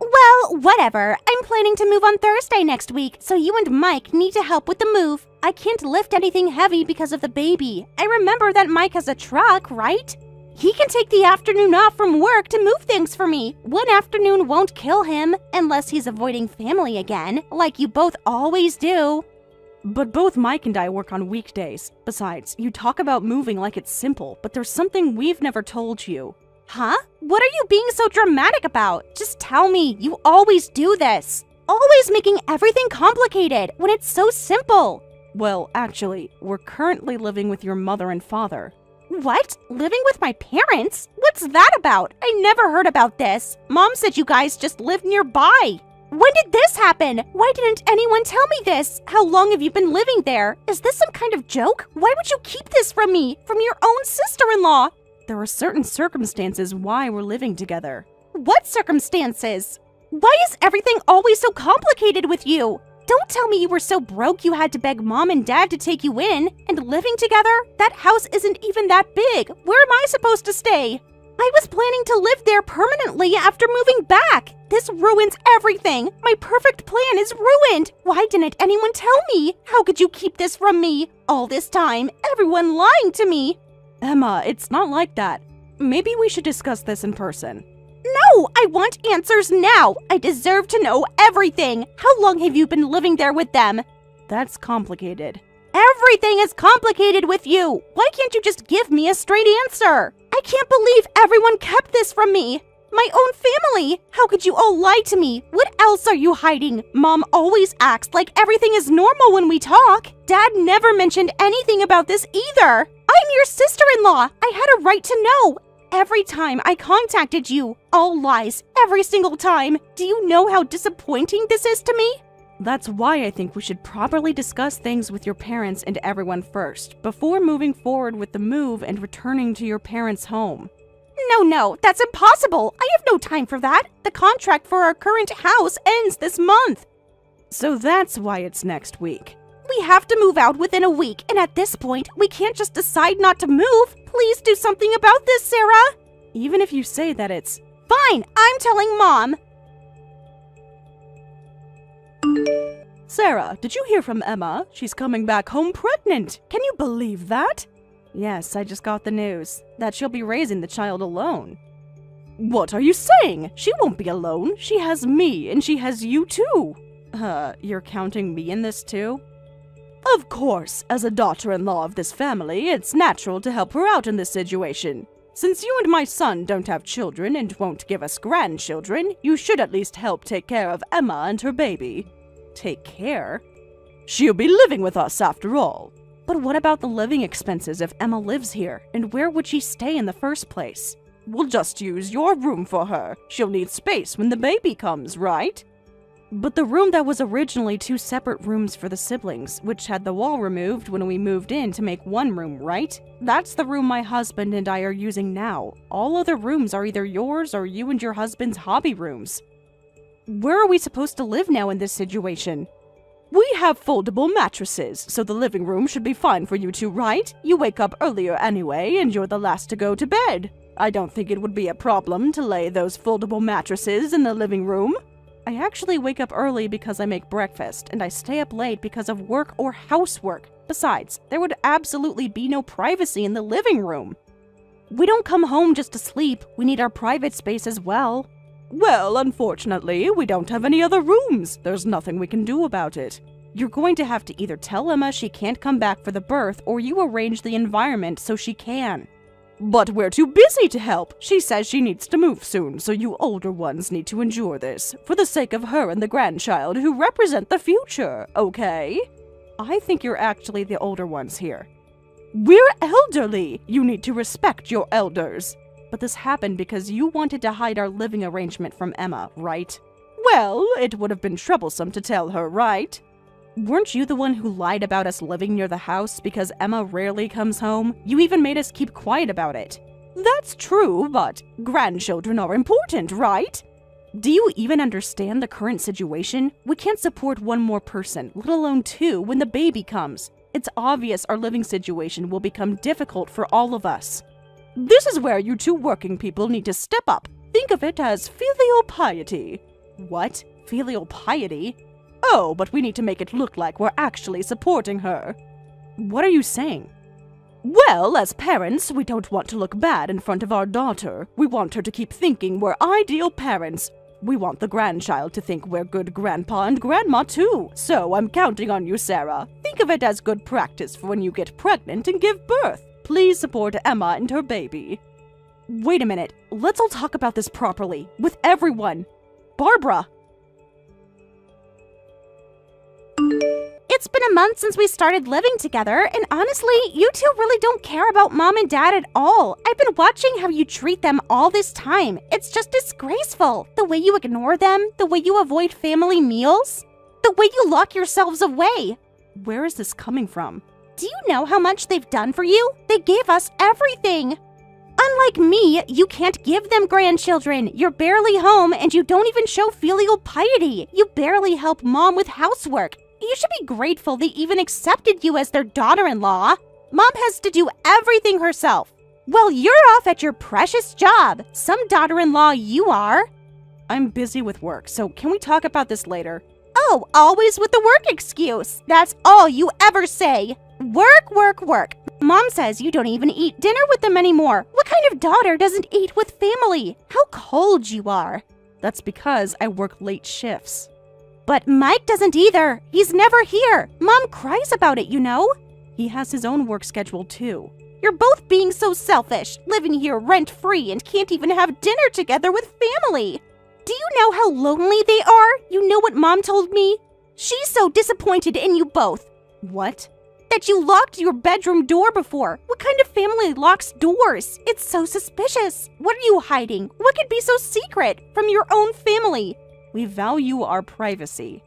Well, whatever. I'm planning to move on Thursday next week, so you and Mike need to help with the move. I can't lift anything heavy because of the baby. I remember that Mike has a truck, right? He can take the afternoon off from work to move things for me. One afternoon won't kill him, unless he's avoiding family again, like you both always do. But both Mike and I work on weekdays. Besides, you talk about moving like it's simple, but there's something we've never told you. Huh? What are you being so dramatic about? Just tell me. You always do this. Always making everything complicated when it's so simple. Well, actually, we're currently living with your mother and father. What? Living with my parents? What's that about? I never heard about this. Mom said you guys just lived nearby. When did this happen? Why didn't anyone tell me this? How long have you been living there? Is this some kind of joke? Why would you keep this from me? From your own sister-in-law? There are certain circumstances why we're living together. What circumstances? Why is everything always so complicated with you? Don't tell me you were so broke you had to beg Mom and Dad to take you in. And living together? That house isn't even that big. Where am I supposed to stay? I was planning to live there permanently after moving back. This ruins everything. My perfect plan is ruined. Why didn't anyone tell me? How could you keep this from me? All this time, everyone lying to me. Emma, it's not like that. Maybe we should discuss this in person. No, I want answers now. I deserve to know everything. How long have you been living there with them? That's complicated. Everything is complicated with you. Why can't you just give me a straight answer? I can't believe everyone kept this from me. My own family. How could you all lie to me? What else are you hiding? Mom always acts like everything is normal when we talk. Dad never mentioned anything about this either. I'm your sister-in-law. I had a right to know. Every time I contacted you, all lies, every single time. Do you know how disappointing this is to me? That's why I think we should properly discuss things with your parents and everyone first, before moving forward with the move and returning to your parents' home. No, that's impossible. I have no time for that. The contract for our current house ends this month. So that's why it's next week. We have to move out within a week, and at this point, we can't just decide not to move. Please do something about this, Sarah. Even if you say that it's... Fine, I'm telling Mom. Sarah, did you hear from Emma? She's coming back home pregnant. Can you believe that? Yes, I just got the news. That she'll be raising the child alone. What are you saying? She won't be alone. She has me, and she has you too. You're counting me in this too? Of course, as a daughter-in-law of this family, it's natural to help her out in this situation. Since you and my son don't have children and won't give us grandchildren, you should at least help take care of Emma and her baby. Take care? She'll be living with us after all. But what about the living expenses if Emma lives here? And where would she stay in the first place? We'll just use your room for her. She'll need space when the baby comes, right? But the room that was originally 2 separate rooms for the siblings, which had the wall removed when we moved in to make one room, right? That's the room my husband and I are using now. All other rooms are either yours or you and your husband's hobby rooms. Where are we supposed to live now in this situation? We have foldable mattresses, so the living room should be fine for you two, right? You wake up earlier anyway, and you're the last to go to bed. I don't think it would be a problem to lay those foldable mattresses in the living room. I actually wake up early because I make breakfast, and I stay up late because of work or housework. Besides, there would absolutely be no privacy in the living room. We don't come home just to sleep. We need our private space as well. Well, unfortunately, we don't have any other rooms. There's nothing we can do about it. You're going to have to either tell Emma she can't come back for the birth, or you arrange the environment so she can. But we're too busy to help. She says she needs to move soon, so you older ones need to endure this, for the sake of her and the grandchild who represent the future, okay? I think you're actually the older ones here. We're elderly. You need to respect your elders. But this happened because you wanted to hide our living arrangement from Emma, right? Well, it would have been troublesome to tell her, right? Weren't you the one who lied about us living near the house because Emma rarely comes home? You even made us keep quiet about it. That's true, but grandchildren are important, right? Do you even understand the current situation? We can't support one more person, let alone two, when the baby comes. It's obvious our living situation will become difficult for all of us. This is where you two working people need to step up. Think of it as filial piety. What? Filial piety? Oh, but we need to make it look like we're actually supporting her. What are you saying? Well, as parents, we don't want to look bad in front of our daughter. We want her to keep thinking we're ideal parents. We want the grandchild to think we're good grandpa and grandma too. So I'm counting on you, Sarah. Think of it as good practice for when you get pregnant and give birth. Please support Emma and her baby. Wait a minute. Let's all talk about this properly. With everyone. Barbara! It's been a month since we started living together, and honestly, you two really don't care about Mom and Dad at all. I've been watching how you treat them all this time. It's just disgraceful. The way you ignore them, the way you avoid family meals, the way you lock yourselves away. Where is this coming from? Do you know how much they've done for you? They gave us everything. Unlike me, you can't give them grandchildren. You're barely home, and you don't even show filial piety. You barely help Mom with housework. You should be grateful they even accepted you as their daughter-in-law. Mom has to do everything herself. Well, you're off at your precious job. Some daughter-in-law you are. I'm busy with work, so can we talk about this later? Oh, always with the work excuse. That's all you ever say. Work, work, work. Mom says you don't even eat dinner with them anymore. What kind of daughter doesn't eat with family? How cold you are. That's because I work late shifts. But Mike doesn't either. He's never here. Mom cries about it, you know? He has his own work schedule too. You're both being so selfish, living here rent-free and can't even have dinner together with family. Do you know how lonely they are? You know what Mom told me? She's so disappointed in you both. What? That you locked your bedroom door before. What kind of family locks doors? It's so suspicious. What are you hiding? What could be so secret from your own family? We value our privacy.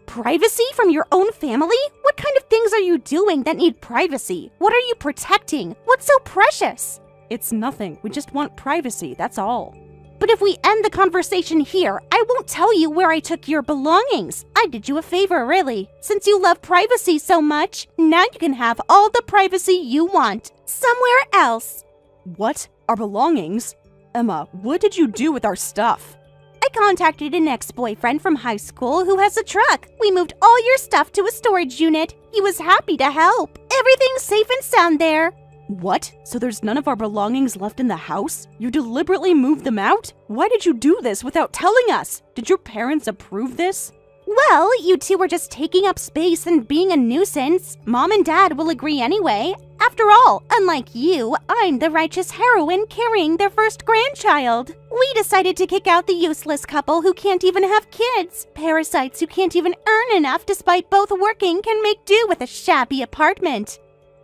Privacy from your own family? What kind of things are you doing that need privacy? What are you protecting? What's so precious? It's nothing. We just want privacy, that's all. But if we end the conversation here, I won't tell you where I took your belongings. I did you a favor, really. Since you love privacy so much, now you can have all the privacy you want. Somewhere else. What? Our belongings? Emma, what did you do with our stuff? I contacted an ex-boyfriend from high school who has a truck. We moved all your stuff to a storage unit. He was happy to help. Everything's safe and sound there. What? So there's none of our belongings left in the house? You deliberately moved them out? Why did you do this without telling us? Did your parents approve this? Well, you two were just taking up space and being a nuisance. Mom and Dad will agree anyway. After all, unlike you, I'm the righteous heroine carrying their first grandchild. We decided to kick out the useless couple who can't even have kids. Parasites who can't even earn enough despite both working can make do with a shabby apartment.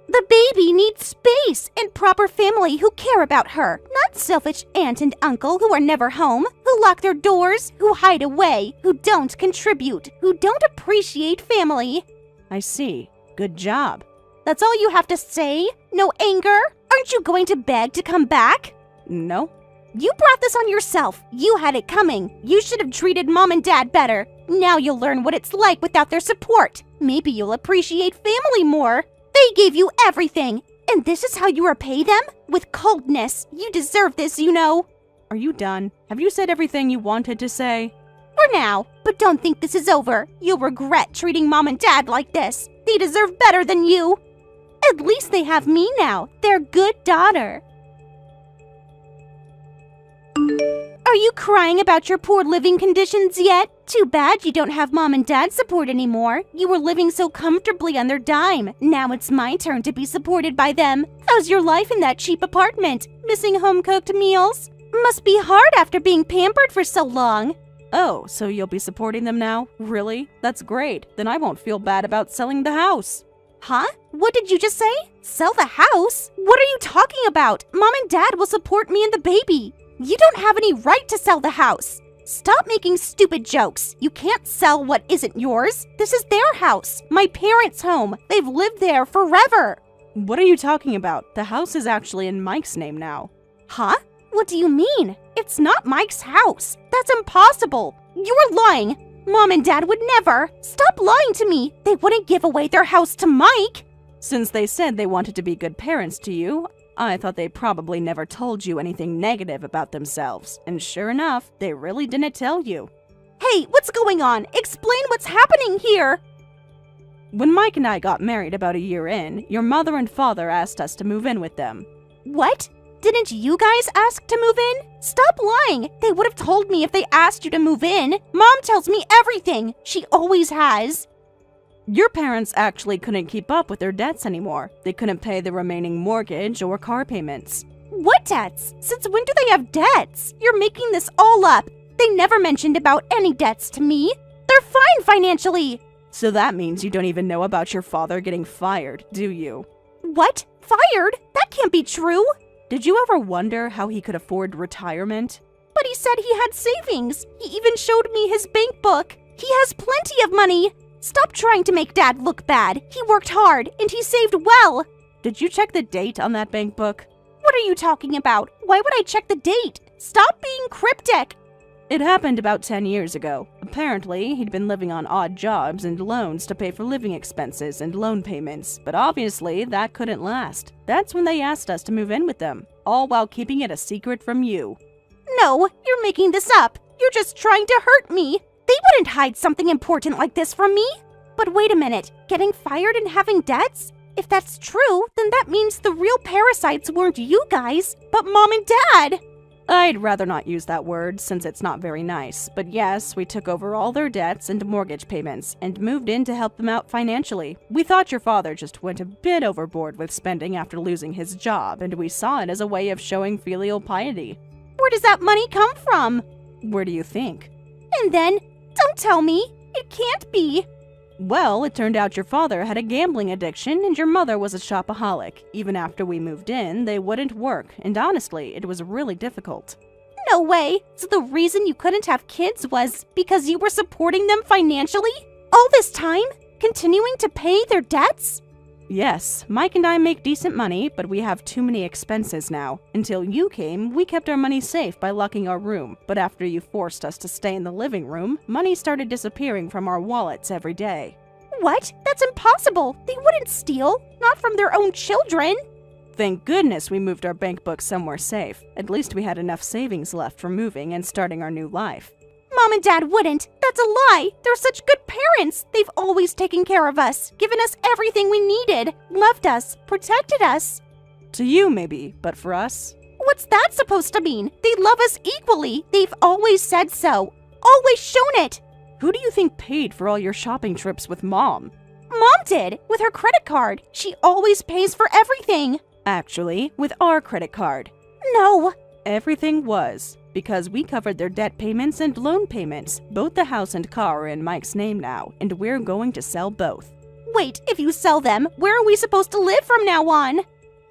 The baby needs space and proper family who care about her, not selfish aunt and uncle who are never home, who lock their doors, who hide away, who don't contribute, who don't appreciate family. I see. Good job. That's all you have to say? No anger? Aren't you going to beg to come back? No. You brought this on yourself. You had it coming. You should have treated Mom and Dad better. Now you'll learn what it's like without their support. Maybe you'll appreciate family more. They gave you everything. And this is how you repay them? With coldness. You deserve this, you know. Are you done? Have you said everything you wanted to say? For now. But don't think this is over. You'll regret treating Mom and Dad like this. They deserve better than you. At least they have me now, their good daughter. Are you crying about your poor living conditions yet? Too bad you don't have Mom and Dad support anymore. You were living so comfortably on their dime. Now it's my turn to be supported by them. How's your life in that cheap apartment? Missing home-cooked meals? Must be hard after being pampered for so long. Oh, so you'll be supporting them now? Really? That's great. Then I won't feel bad about selling the house. Huh? What did you just say? Sell the house? What are you talking about? Mom and Dad will support me and the baby. You don't have any right to sell the house. Stop making stupid jokes. You can't sell what isn't yours. This is their house, my parents' home. They've lived there forever. What are you talking about? The house is actually in Mike's name now. Huh? What do you mean? It's not Mike's house. That's impossible. You're lying. Mom and Dad would never. Stop lying to me. They wouldn't give away their house to Mike. Since they said they wanted to be good parents to you, I thought they probably never told you anything negative about themselves. And sure enough, they really didn't tell you. Hey, what's going on? Explain what's happening here. When Mike and I got married about a year in, your mother and father asked us to move in with them. What? Didn't you guys ask to move in? Stop lying. They would have told me if they asked you to move in. Mom tells me everything. She always has. Your parents actually couldn't keep up with their debts anymore. They couldn't pay the remaining mortgage or car payments. What debts? Since when do they have debts? You're making this all up. They never mentioned about any debts to me. They're fine financially. So that means you don't even know about your father getting fired, do you? What? Fired? That can't be true. Did you ever wonder how he could afford retirement? But he said he had savings. He even showed me his bank book. He has plenty of money. Stop trying to make Dad look bad. He worked hard, and he saved well. Did you check the date on that bank book? What are you talking about? Why would I check the date? Stop being cryptic. It happened about 10 years ago. Apparently, he'd been living on odd jobs and loans to pay for living expenses and loan payments, but obviously that couldn't last. That's when they asked us to move in with them, all while keeping it a secret from you. No, you're making this up. You're just trying to hurt me. They wouldn't hide something important like this from me. But wait a minute, getting fired and having debts? If that's true, then that means the real parasites weren't you guys, but Mom and Dad. I'd rather not use that word since it's not very nice, but yes, we took over all their debts and mortgage payments and moved in to help them out financially. We thought your father just went a bit overboard with spending after losing his job, and we saw it as a way of showing filial piety. Where does that money come from? Where do you think? And then, don't tell me. It can't be. Well, it turned out your father had a gambling addiction and your mother was a shopaholic. Even after we moved in, they wouldn't work, and honestly, it was really difficult. No way! So the reason you couldn't have kids was because you were supporting them financially? All this time? Continuing to pay their debts? Yes, Mike and I make decent money, but we have too many expenses now. Until you came, we kept our money safe by locking our room, but after you forced us to stay in the living room, money started disappearing from our wallets every day. What? That's impossible! They wouldn't steal, not from their own children! Thank goodness we moved our bank book somewhere safe. At least we had enough savings left for moving and starting our new life. Mom and Dad wouldn't. That's a lie. They're such good parents. They've always taken care of us, given us everything we needed, loved us, protected us. To you, maybe, but for us? What's that supposed to mean? They love us equally. They've always said so. Always shown it. Who do you think paid for all your shopping trips with Mom? Mom did, with her credit card. She always pays for everything. Actually, with our credit card. No. Everything was. Because we covered their debt payments and loan payments. Both the house and car are in Mike's name now, and we're going to sell both. Wait, if you sell them, where are we supposed to live from now on?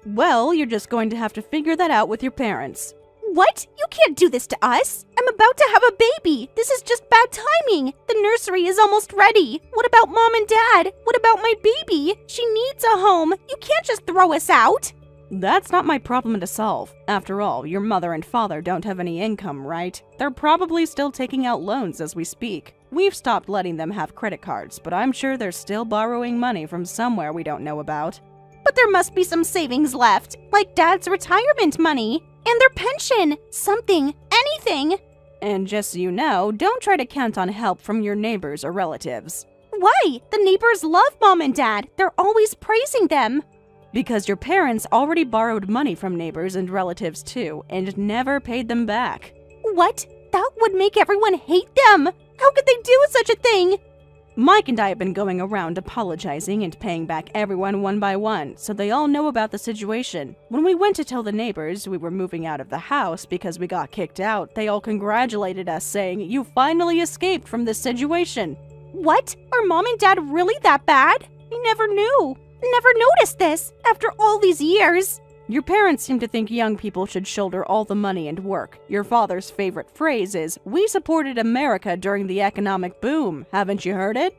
Well, you're just going to have to figure that out with your parents. What? You can't do this to us. I'm about to have a baby. This is just bad timing. The nursery is almost ready. What about Mom and Dad? What about my baby? She needs a home. You can't just throw us out. That's not my problem to solve. After all, your mother and father don't have any income, right? They're probably still taking out loans as we speak. We've stopped letting them have credit cards, but I'm sure they're still borrowing money from somewhere we don't know about. But there must be some savings left, like Dad's retirement money and their pension. Something, anything. And just so you know, don't try to count on help from your neighbors or relatives. Why? The neighbors love Mom and Dad. They're always praising them. Because your parents already borrowed money from neighbors and relatives too, and never paid them back. What? That would make everyone hate them. How could they do such a thing? Mike and I have been going around apologizing and paying back everyone one by one, so they all know about the situation. When we went to tell the neighbors we were moving out of the house because we got kicked out, they all congratulated us, saying, "You finally escaped from this situation." What? Are Mom and Dad really that bad? I never knew. Never noticed this after all these years. Your parents seem to think young people should shoulder all the money and work. Your father's favorite phrase is, "We supported America during the economic boom." Haven't you heard it?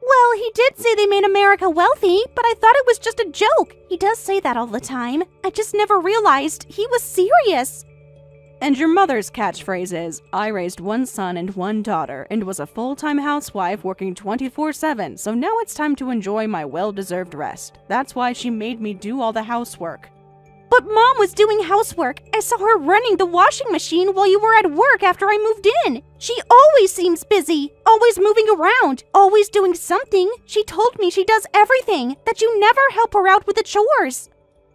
Well, he did say they made America wealthy, but I thought it was just a joke. He does say that all the time. I just never realized he was serious. And your mother's catchphrase is, "I raised one son and one daughter and was a full-time housewife working 24/7, so now it's time to enjoy my well-deserved rest." That's why she made me do all the housework. But Mom was doing housework. I saw her running the washing machine while you were at work after I moved in. She always seems busy, always moving around, always doing something. She told me she does everything, that you never help her out with the chores.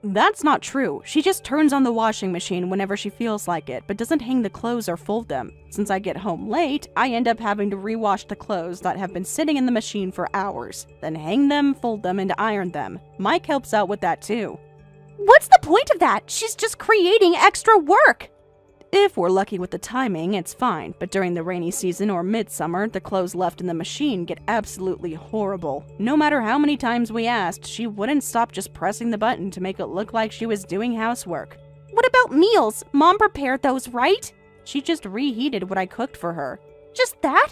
That's not true. She just turns on the washing machine whenever she feels like it, but doesn't hang the clothes or fold them. Since I get home late, I end up having to rewash the clothes that have been sitting in the machine for hours, then hang them, fold them, and iron them. Mike helps out with that too. What's the point of that? She's just creating extra work. If we're lucky with the timing, it's fine, but during the rainy season or midsummer, the clothes left in the machine get absolutely horrible. No matter how many times we asked, she wouldn't stop just pressing the button to make it look like she was doing housework. What about meals? Mom prepared those, right? She just reheated what I cooked for her. Just that?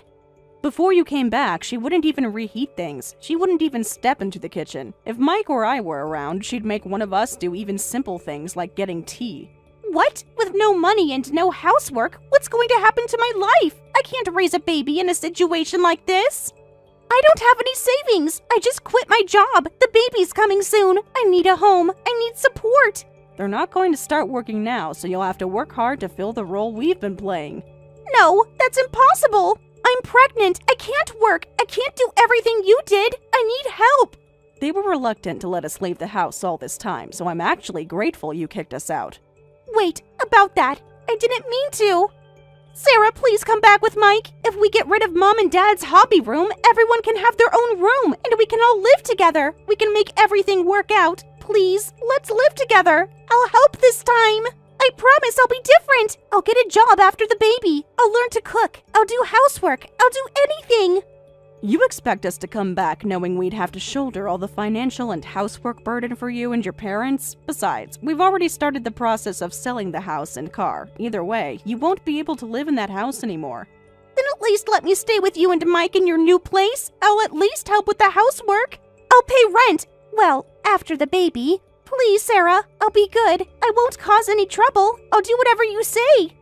Before you came back, she wouldn't even reheat things. She wouldn't even step into the kitchen. If Mike or I were around, she'd make one of us do even simple things like getting tea. What? With no money and no housework, what's going to happen to my life? I can't raise a baby in a situation like this. I don't have any savings. I just quit my job. The baby's coming soon. I need a home. I need support. They're not going to start working now, so you'll have to work hard to fill the role we've been playing. No, that's impossible. I'm pregnant. I can't work. I can't do everything you did. I need help. They were reluctant to let us leave the house all this time, so I'm actually grateful you kicked us out. Wait, about that. I didn't mean to. Sarah, please come back with Mike. If we get rid of Mom and Dad's hobby room, everyone can have their own room, and we can all live together. We can make everything work out. Please, let's live together. I'll help this time. I promise I'll be different. I'll get a job after the baby. I'll learn to cook. I'll do housework. I'll do anything. You expect us to come back knowing we'd have to shoulder all the financial and housework burden for you and your parents? Besides, we've already started the process of selling the house and car. Either way, you won't be able to live in that house anymore. Then at least let me stay with you and Mike in your new place. I'll at least help with the housework. I'll pay rent. Well, after the baby. Please, Sarah, I'll be good. I won't cause any trouble. I'll do whatever you say.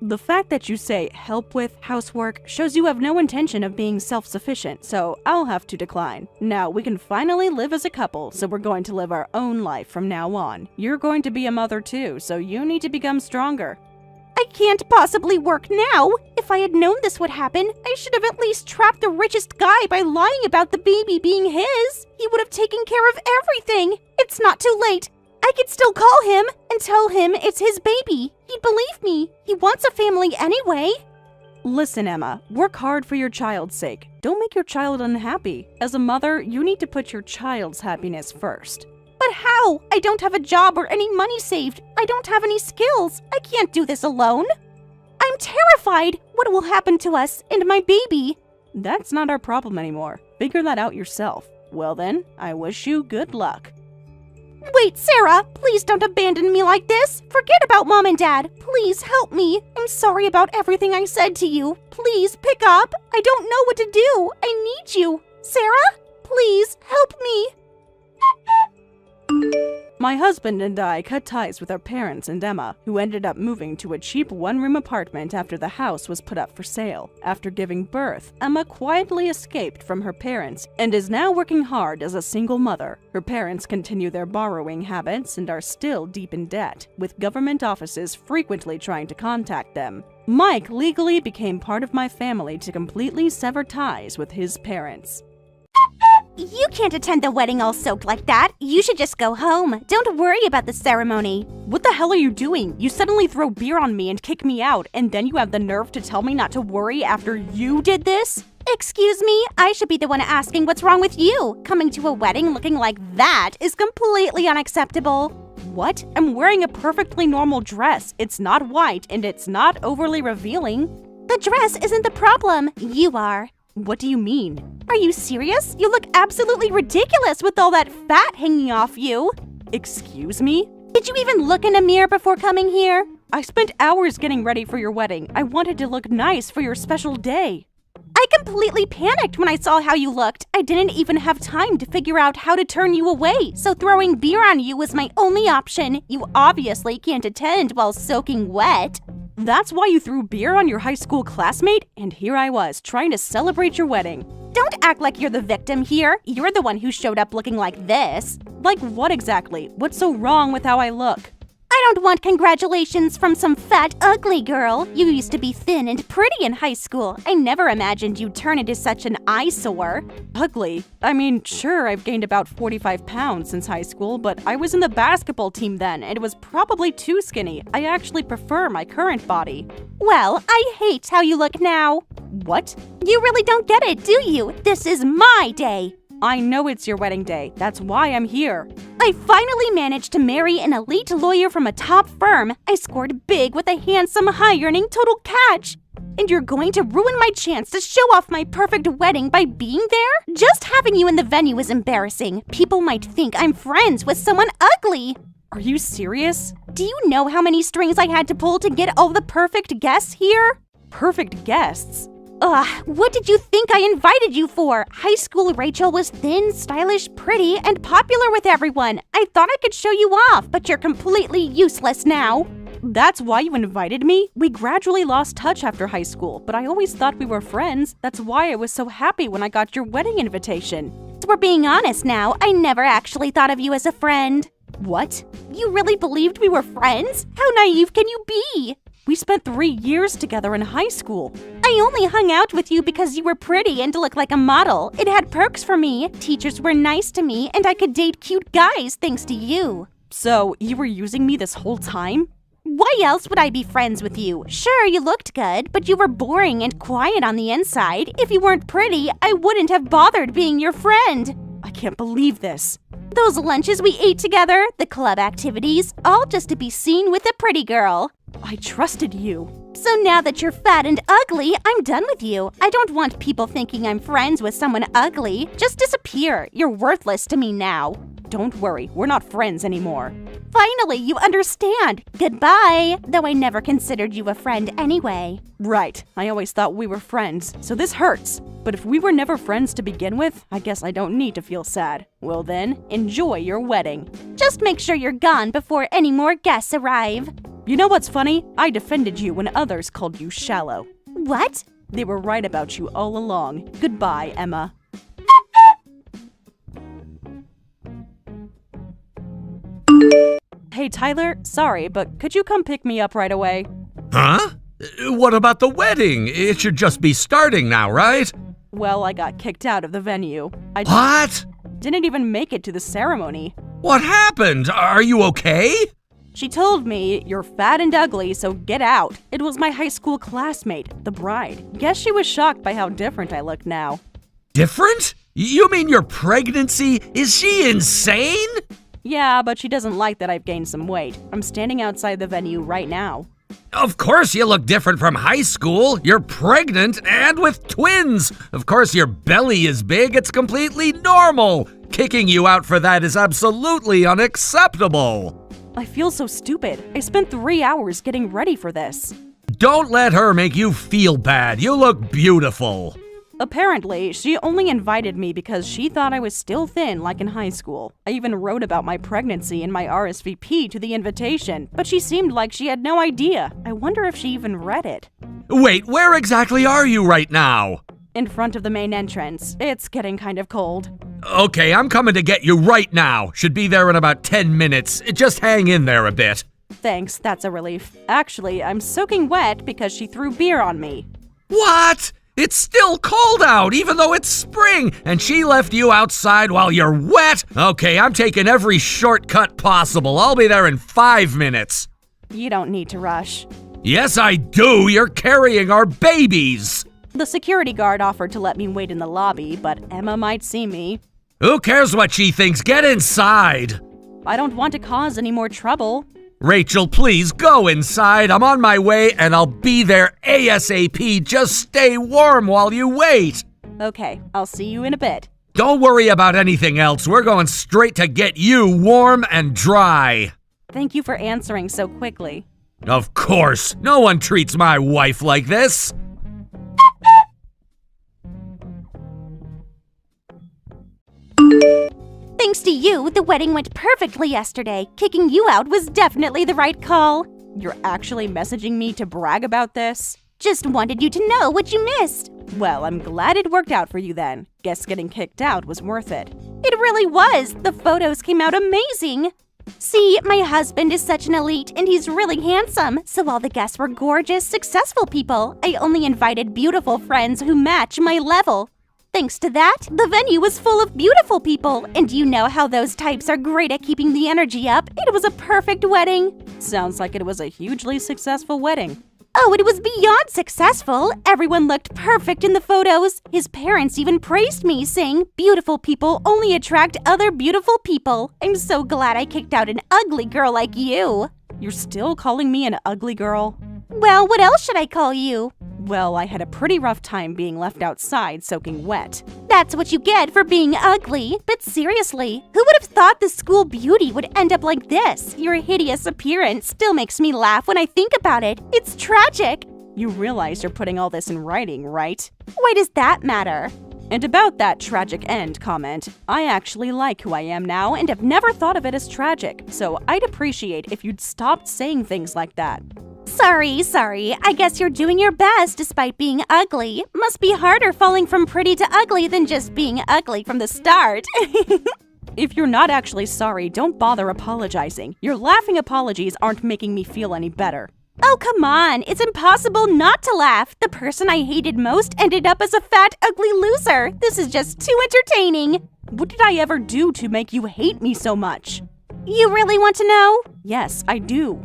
The fact that you say help with housework shows you have no intention of being self-sufficient, so I'll have to decline. Now, we can finally live as a couple, so we're going to live our own life from now on. You're going to be a mother too, so you need to become stronger. I can't possibly work now. If I had known this would happen, I should have at least trapped the richest guy by lying about the baby being his. He would have taken care of everything. It's not too late. I could still call him and tell him it's his baby. He'd believe me. He wants a family anyway. Listen, Emma, work hard for your child's sake. Don't make your child unhappy. As a mother, you need to put your child's happiness first. But how? I don't have a job or any money saved. I don't have any skills. I can't do this alone. I'm terrified. What will happen to us and my baby? That's not our problem anymore. Figure that out yourself. Well then, I wish you good luck. Wait, Sarah, please don't abandon me like this. Forget about Mom and Dad. Please help me. I'm sorry about everything I said to you. Please pick up. I don't know what to do. I need you. Sarah, please help me. My husband and I cut ties with our parents and Emma, who ended up moving to a cheap one-room apartment after the house was put up for sale. After giving birth, Emma quietly escaped from her parents and is now working hard as a single mother. Her parents continue their borrowing habits and are still deep in debt, with government offices frequently trying to contact them. Mike legally became part of my family to completely sever ties with his parents. You can't attend the wedding all soaked like that. You should just go home. Don't worry about the ceremony. What the hell are you doing? You suddenly throw beer on me and kick me out, and then you have the nerve to tell me not to worry after you did this? Excuse me, I should be the one asking what's wrong with you. Coming to a wedding looking like that is completely unacceptable. What? I'm wearing a perfectly normal dress. It's not white, and it's not overly revealing. The dress isn't the problem. You are. What do you mean? Are you serious? You look absolutely ridiculous with all that fat hanging off you. Excuse me? Did you even look in a mirror before coming here? I spent hours getting ready for your wedding. I wanted to look nice for your special day. I completely panicked when I saw how you looked. I didn't even have time to figure out how to turn you away, so throwing beer on you was my only option. You obviously can't attend while soaking wet. That's why you threw beer on your high school classmate? And here I was, trying to celebrate your wedding. Don't act like you're the victim here. You're the one who showed up looking like this. Like what exactly? What's so wrong with how I look? I don't want congratulations from some fat, ugly girl. You used to be thin and pretty in high school. I never imagined you'd turn into such an eyesore. Ugly? I mean, sure, I've gained about 45 pounds since high school, but I was in the basketball team then, and it was probably too skinny. I actually prefer my current body. Well, I hate how you look now. What? You really don't get it, do you? This is my day. I know it's your wedding day. That's why I'm here. I finally managed to marry an elite lawyer from a top firm. I scored big with a handsome, high-earning total catch. And you're going to ruin my chance to show off my perfect wedding by being there? Just having you in the venue is embarrassing. People might think I'm friends with someone ugly. Are you serious? Do you know how many strings I had to pull to get all the perfect guests here? Perfect guests? Ugh, what did you think I invited you for? High school Rachel was thin, stylish, pretty, and popular with everyone. I thought I could show you off, but you're completely useless now. That's why you invited me? We gradually lost touch after high school, but I always thought we were friends. That's why I was so happy when I got your wedding invitation. So we're being honest now. I never actually thought of you as a friend. What? You really believed we were friends? How naive can you be? We spent 3 years together in high school. I only hung out with you because you were pretty and looked like a model. It had perks for me. Teachers were nice to me, and I could date cute guys thanks to you. So, you were using me this whole time? Why else would I be friends with you? Sure, you looked good, but you were boring and quiet on the inside. If you weren't pretty, I wouldn't have bothered being your friend. I can't believe this. Those lunches we ate together, the club activities, all just to be seen with a pretty girl. I trusted you. So now that you're fat and ugly, I'm done with you. I don't want people thinking I'm friends with someone ugly. Just disappear. You're worthless to me now. Don't worry, we're not friends anymore. Finally, you understand. Goodbye. Though I never considered you a friend anyway. Right. I always thought we were friends, so this hurts. But if we were never friends to begin with, I guess I don't need to feel sad. Well then, enjoy your wedding. Just make sure you're gone before any more guests arrive. You know what's funny? I defended you when others called you shallow. What? They were right about you all along. Goodbye, Emma. Hey, Tyler, sorry, but could you come pick me up right away? Huh? What about the wedding? It should just be starting now, right? Well, I got kicked out of the venue. I What? didn't even make it to the ceremony. What happened? Are you okay? She told me, "You're fat and ugly, so get out." It was my high school classmate, the bride. Guess she was shocked by how different I look now. Different? You mean your pregnancy? Is she insane? Yeah, but she doesn't like that I've gained some weight. I'm standing outside the venue right now. Of course you look different from high school. You're pregnant and with twins. Of course your belly is big. It's completely normal. Kicking you out for that is absolutely unacceptable. I feel so stupid. I spent 3 hours getting ready for this. Don't let her make you feel bad. You look beautiful. Apparently, she only invited me because she thought I was still thin like in high school. I even wrote about my pregnancy in my RSVP to the invitation, but she seemed like she had no idea. I wonder if she even read it. Wait, where exactly are you right now? In front of the main entrance. It's getting kind of cold. Okay, I'm coming to get you right now. Should be there in about 10 minutes. Just hang in there a bit. Thanks, that's a relief. Actually, I'm soaking wet because she threw beer on me. What? It's still cold out, even though it's spring, and she left you outside while you're wet? Okay, I'm taking every shortcut possible. I'll be there in 5 minutes. You don't need to rush. Yes, I do. You're carrying our babies. The security guard offered to let me wait in the lobby, but Emma might see me. Who cares what she thinks? Get inside. I don't want to cause any more trouble. Rachel, please go inside. I'm on my way and I'll be there ASAP. Just stay warm while you wait. Okay, I'll see you in a bit. Don't worry about anything else. We're going straight to get you warm and dry. Thank you for answering so quickly. Of course. No one treats my wife like this. Thanks to you, the wedding went perfectly yesterday. Kicking you out was definitely the right call. You're actually messaging me to brag about this? Just wanted you to know what you missed. Well, I'm glad it worked out for you then. Guess getting kicked out was worth it. It really was. The photos came out amazing. See, my husband is such an elite and he's really handsome, so all the guests were gorgeous, successful people. I only invited beautiful friends who match my level. Thanks to that, the venue was full of beautiful people, and you know how those types are great at keeping the energy up. It was a perfect wedding. Sounds like it was a hugely successful wedding. Oh, it was beyond successful. Everyone looked perfect in the photos. His parents even praised me, saying, "Beautiful people only attract other beautiful people." I'm so glad I kicked out an ugly girl like you. You're still calling me an ugly girl? Well, what else should I call you? Well, I had a pretty rough time being left outside soaking wet. That's what you get for being ugly. But seriously, who would have thought the school beauty would end up like this? Your hideous appearance still makes me laugh when I think about it. It's tragic. You realize you're putting all this in writing, right? Why does that matter? And about that tragic end comment, I actually like who I am now and have never thought of it as tragic, so I'd appreciate if you'd stop saying things like that. Sorry. I guess you're doing your best despite being ugly. Must be harder falling from pretty to ugly than just being ugly from the start. If you're not actually sorry, don't bother apologizing. Your laughing apologies aren't making me feel any better. Oh, come on. It's impossible not to laugh. The person I hated most ended up as a fat, ugly loser. This is just too entertaining. What did I ever do to make you hate me so much? You really want to know? Yes, I do.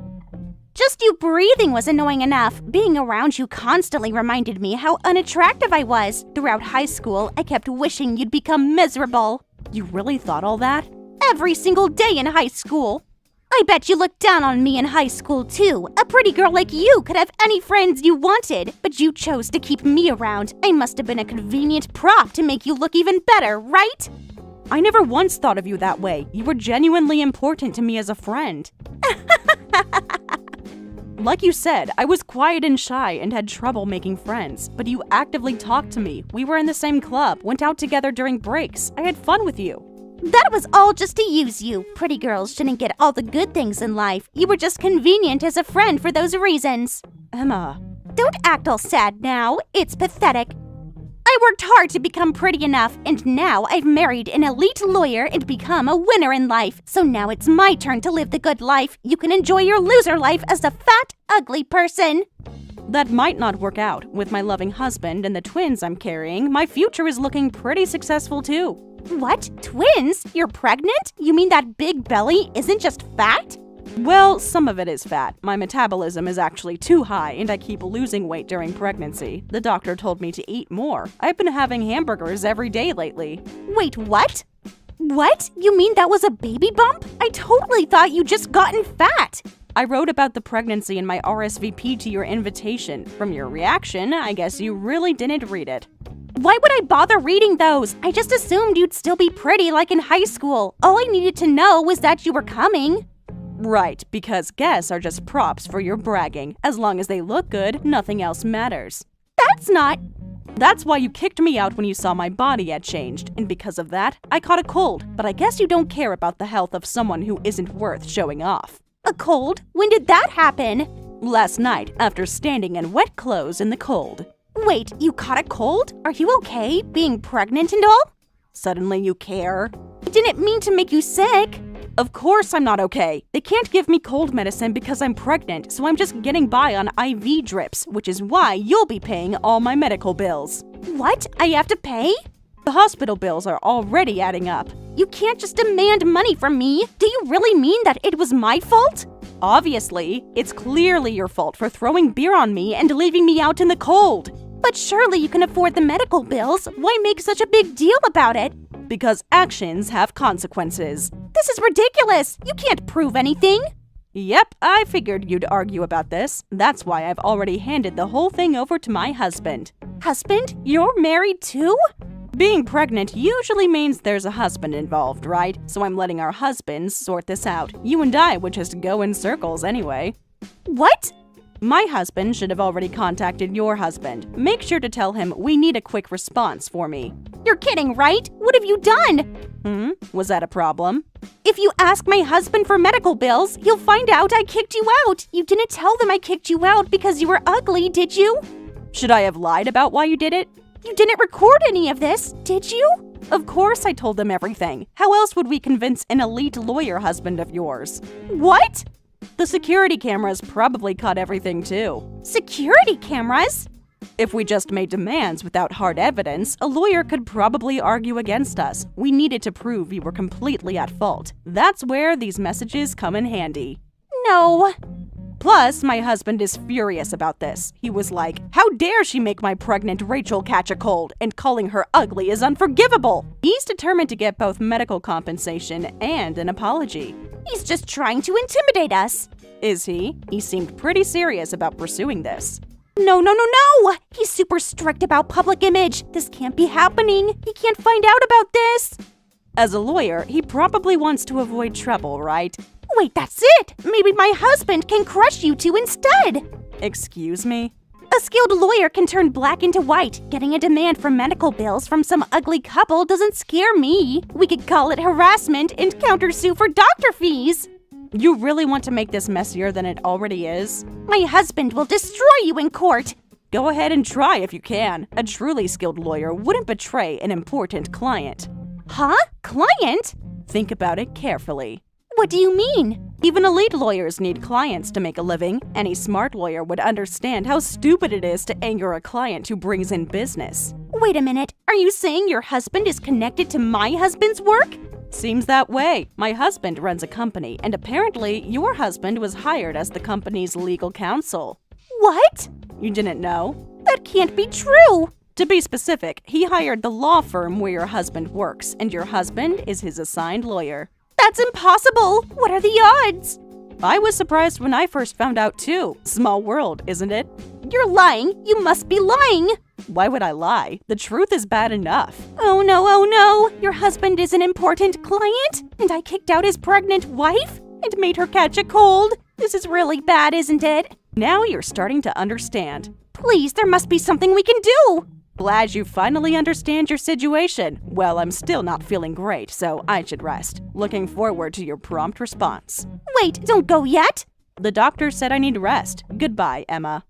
Just you breathing was annoying enough. Being around you constantly reminded me how unattractive I was. Throughout high school, I kept wishing you'd become miserable. You really thought all that? Every single day in high school. I bet you looked down on me in high school, too. A pretty girl like you could have any friends you wanted, but you chose to keep me around. I must have been a convenient prop to make you look even better, right? I never once thought of you that way. You were genuinely important to me as a friend. Like you said, I was quiet and shy and had trouble making friends, but you actively talked to me. We were in the same club, went out together during breaks. I had fun with you. That was all just to use you. Pretty girls shouldn't get all the good things in life. You were just convenient as a friend for those reasons. Emma. Don't act all sad now. It's pathetic. I worked hard to become pretty enough, and now I've married an elite lawyer and become a winner in life. So now it's my turn to live the good life. You can enjoy your loser life as a fat, ugly person. That might not work out. With my loving husband and the twins I'm carrying, my future is looking pretty successful too. What? Twins? You're pregnant? You mean that big belly isn't just fat? Well, some of it is fat. My metabolism is actually too high and I keep losing weight during pregnancy. The doctor told me to eat more. I've been having hamburgers every day lately. Wait, what? What? You mean that was a baby bump? I totally thought you just gotten fat. I wrote about the pregnancy in my RSVP to your invitation. From your reaction, I guess you really didn't read it. Why would I bother reading those? I just assumed you'd still be pretty like in high school. All I needed to know was that you were coming. Right, because guests are just props for your bragging. As long as they look good, nothing else matters. That's not... That's why you kicked me out when you saw my body had changed, and because of that, I caught a cold. But I guess you don't care about the health of someone who isn't worth showing off. A cold? When did that happen? Last night, after standing in wet clothes in the cold. Wait, you caught a cold? Are you okay, being pregnant and all? Suddenly you care? I didn't mean to make you sick. Of course I'm not okay. They can't give me cold medicine because I'm pregnant, so I'm just getting by on IV drips, which is why you'll be paying all my medical bills. What? I have to pay? The hospital bills are already adding up. You can't just demand money from me. Do you really mean that it was my fault? Obviously, it's clearly your fault for throwing beer on me and leaving me out in the cold. But surely you can afford the medical bills. Why make such a big deal about it? Because actions have consequences. This is ridiculous. You can't prove anything. Yep, I figured you'd argue about this. That's why I've already handed the whole thing over to my husband. Husband? You're married too? Being pregnant usually means there's a husband involved, right? So I'm letting our husbands sort this out. You and I would just go in circles anyway. What? My husband should have already contacted your husband. Make sure to tell him we need a quick response for me. You're kidding, right? What have you done? Was that a problem? If you ask my husband for medical bills, he'll find out I kicked you out. You didn't tell them I kicked you out because you were ugly, did you? Should I have lied about why you did it? You didn't record any of this, did you? Of course I told them everything. How else would we convince an elite lawyer husband of yours? What? The security cameras probably caught everything too. Security cameras? If we just made demands without hard evidence, a lawyer could probably argue against us. We needed to prove you were completely at fault. That's where these messages come in handy. No. Plus, my husband is furious about this. He was like, "How dare she make my pregnant Rachel catch a cold? And calling her ugly is unforgivable." He's determined to get both medical compensation and an apology. He's just trying to intimidate us. Is he? He seemed pretty serious about pursuing this. No. He's super strict about public image. This can't be happening. He can't find out about this. As a lawyer, he probably wants to avoid trouble, right? Wait, that's it. Maybe my husband can crush you two instead. Excuse me? A skilled lawyer can turn black into white. Getting a demand for medical bills from some ugly couple doesn't scare me. We could call it harassment and countersue for doctor fees. You really want to make this messier than it already is? My husband will destroy you in court. Go ahead and try if you can. A truly skilled lawyer wouldn't betray an important client. Huh? Client? Think about it carefully. What do you mean? Even elite lawyers need clients to make a living. Any smart lawyer would understand how stupid it is to anger a client who brings in business. Wait a minute. Are you saying your husband is connected to my husband's work? Seems that way. My husband runs a company, and apparently your husband was hired as the company's legal counsel. What? You didn't know? That can't be true. To be specific, he hired the law firm where your husband works, and your husband is his assigned lawyer. That's impossible. What are the odds? I was surprised when I first found out too. Small world, isn't it? You're lying. You must be lying. Why would I lie? The truth is bad enough. Oh no. Your husband is an important client, and I kicked out his pregnant wife and made her catch a cold. This is really bad, isn't it? Now you're starting to understand. Please, there must be something we can do. Glad you finally understand your situation. Well, I'm still not feeling great, so I should rest. Looking forward to your prompt response. Wait, don't go yet. The doctor said I need rest. Goodbye, Emma.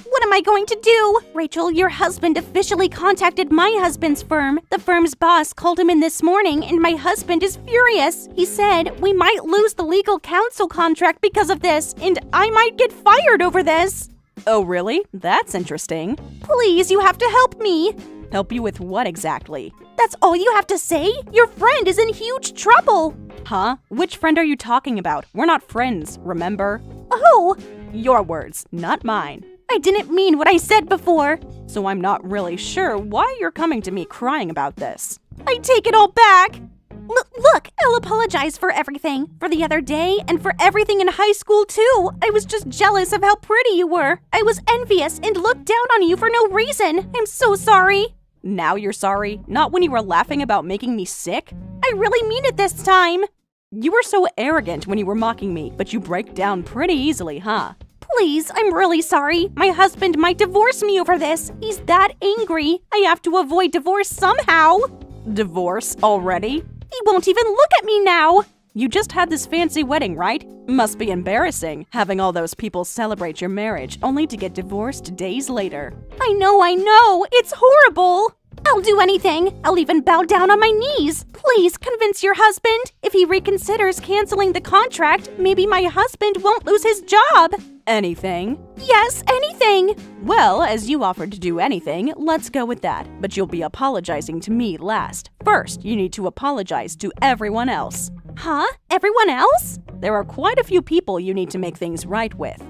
What am I going to do? Rachel, your husband officially contacted my husband's firm. The firm's boss called him in this morning, and my husband is furious. He said we might lose the legal counsel contract because of this, and I might get fired over this. Oh, really? That's interesting. Please, you have to help me. Help you with what exactly? That's all you have to say? Your friend is in huge trouble. Huh? Which friend are you talking about? We're not friends, remember? Oh! Your words, not mine. I didn't mean what I said before. So I'm not really sure why you're coming to me crying about this. I take it all back. Look, I'll apologize for everything. For the other day and for everything in high school too. I was just jealous of how pretty you were. I was envious and looked down on you for no reason. I'm so sorry. Now you're sorry? Not when you were laughing about making me sick? I really mean it this time. You were so arrogant when you were mocking me, but you break down pretty easily, huh? Please, I'm really sorry. My husband might divorce me over this. He's that angry. I have to avoid divorce somehow. Divorce already? He won't even look at me now. You just had this fancy wedding, right? Must be embarrassing, having all those people celebrate your marriage only to get divorced days later. I know. It's horrible. I'll do anything. I'll even bow down on my knees. Please convince your husband. If he reconsiders canceling the contract, maybe my husband won't lose his job. Anything? Yes, anything. Well, as you offered to do anything, let's go with that. But you'll be apologizing to me last. First, you need to apologize to everyone else. Huh? Everyone else? There are quite a few people you need to make things right with.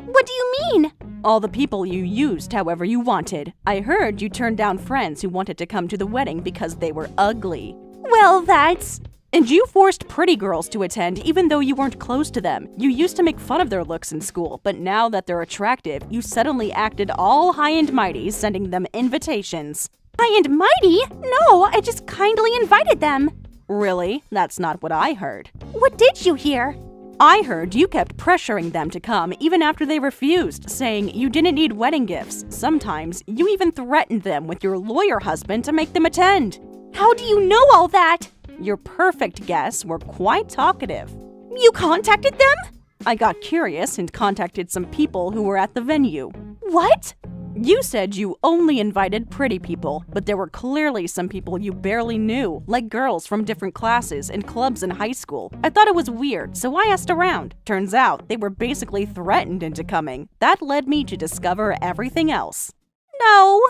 What do you mean? All the people you used however you wanted. I heard you turned down friends who wanted to come to the wedding because they were ugly. Well, that's... And you forced pretty girls to attend even though you weren't close to them. You used to make fun of their looks in school, but now that they're attractive, you suddenly acted all high and mighty, sending them invitations. High and mighty? No, I just kindly invited them. Really? That's not what I heard. What did you hear? I heard you kept pressuring them to come even after they refused, saying you didn't need wedding gifts. Sometimes you even threatened them with your lawyer husband to make them attend. How do you know all that? Your perfect guests were quite talkative. You contacted them? I got curious and contacted some people who were at the venue. What? You said you only invited pretty people, but there were clearly some people you barely knew, like girls from different classes and clubs in high school. I thought it was weird, so I asked around. Turns out they were basically threatened into coming. That led me to discover everything else. No.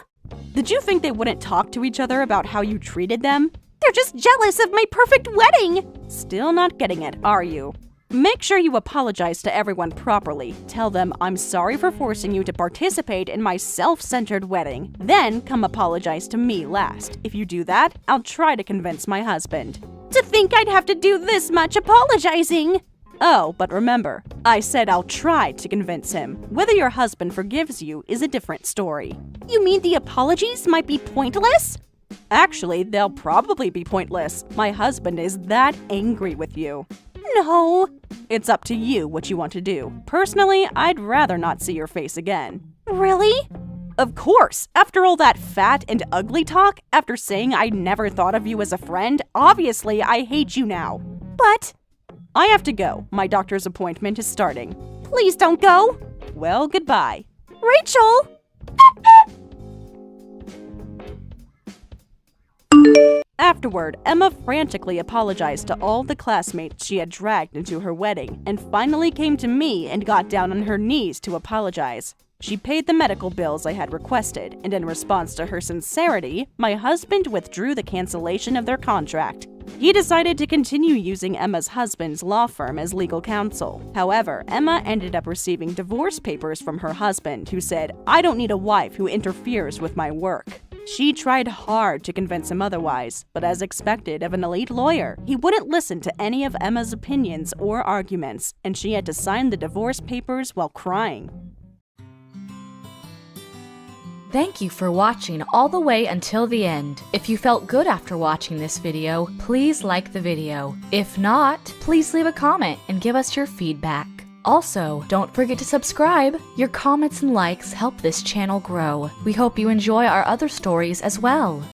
Did you think they wouldn't talk to each other about how you treated them? They're just jealous of my perfect wedding. Still not getting it, are you? Make sure you apologize to everyone properly. Tell them I'm sorry for forcing you to participate in my self-centered wedding. Then come apologize to me last. If you do that, I'll try to convince my husband. To think I'd have to do this much apologizing. Oh, but remember, I said I'll try to convince him. Whether your husband forgives you is a different story. You mean the apologies might be pointless? Actually, they'll probably be pointless. My husband is that angry with you. No. It's up to you what you want to do. Personally, I'd rather not see your face again. Really? Of course! After all that fat and ugly talk, after saying I never thought of you as a friend, obviously I hate you now. But... I have to go. My doctor's appointment is starting. Please don't go. Well, goodbye. Rachel! Afterward, Emma frantically apologized to all the classmates she had dragged into her wedding, and finally came to me and got down on her knees to apologize. She paid the medical bills I had requested, and in response to her sincerity, my husband withdrew the cancellation of their contract. He decided to continue using Emma's husband's law firm as legal counsel. However, Emma ended up receiving divorce papers from her husband, who said, "I don't need a wife who interferes with my work." She tried hard to convince him otherwise, but as expected of an elite lawyer, he wouldn't listen to any of Emma's opinions or arguments, and she had to sign the divorce papers while crying. Thank you for watching all the way until the end. If you felt good after watching this video, please like the video. If not, please leave a comment and give us your feedback. Also, don't forget to subscribe. Your comments and likes help this channel grow. We hope you enjoy our other stories as well.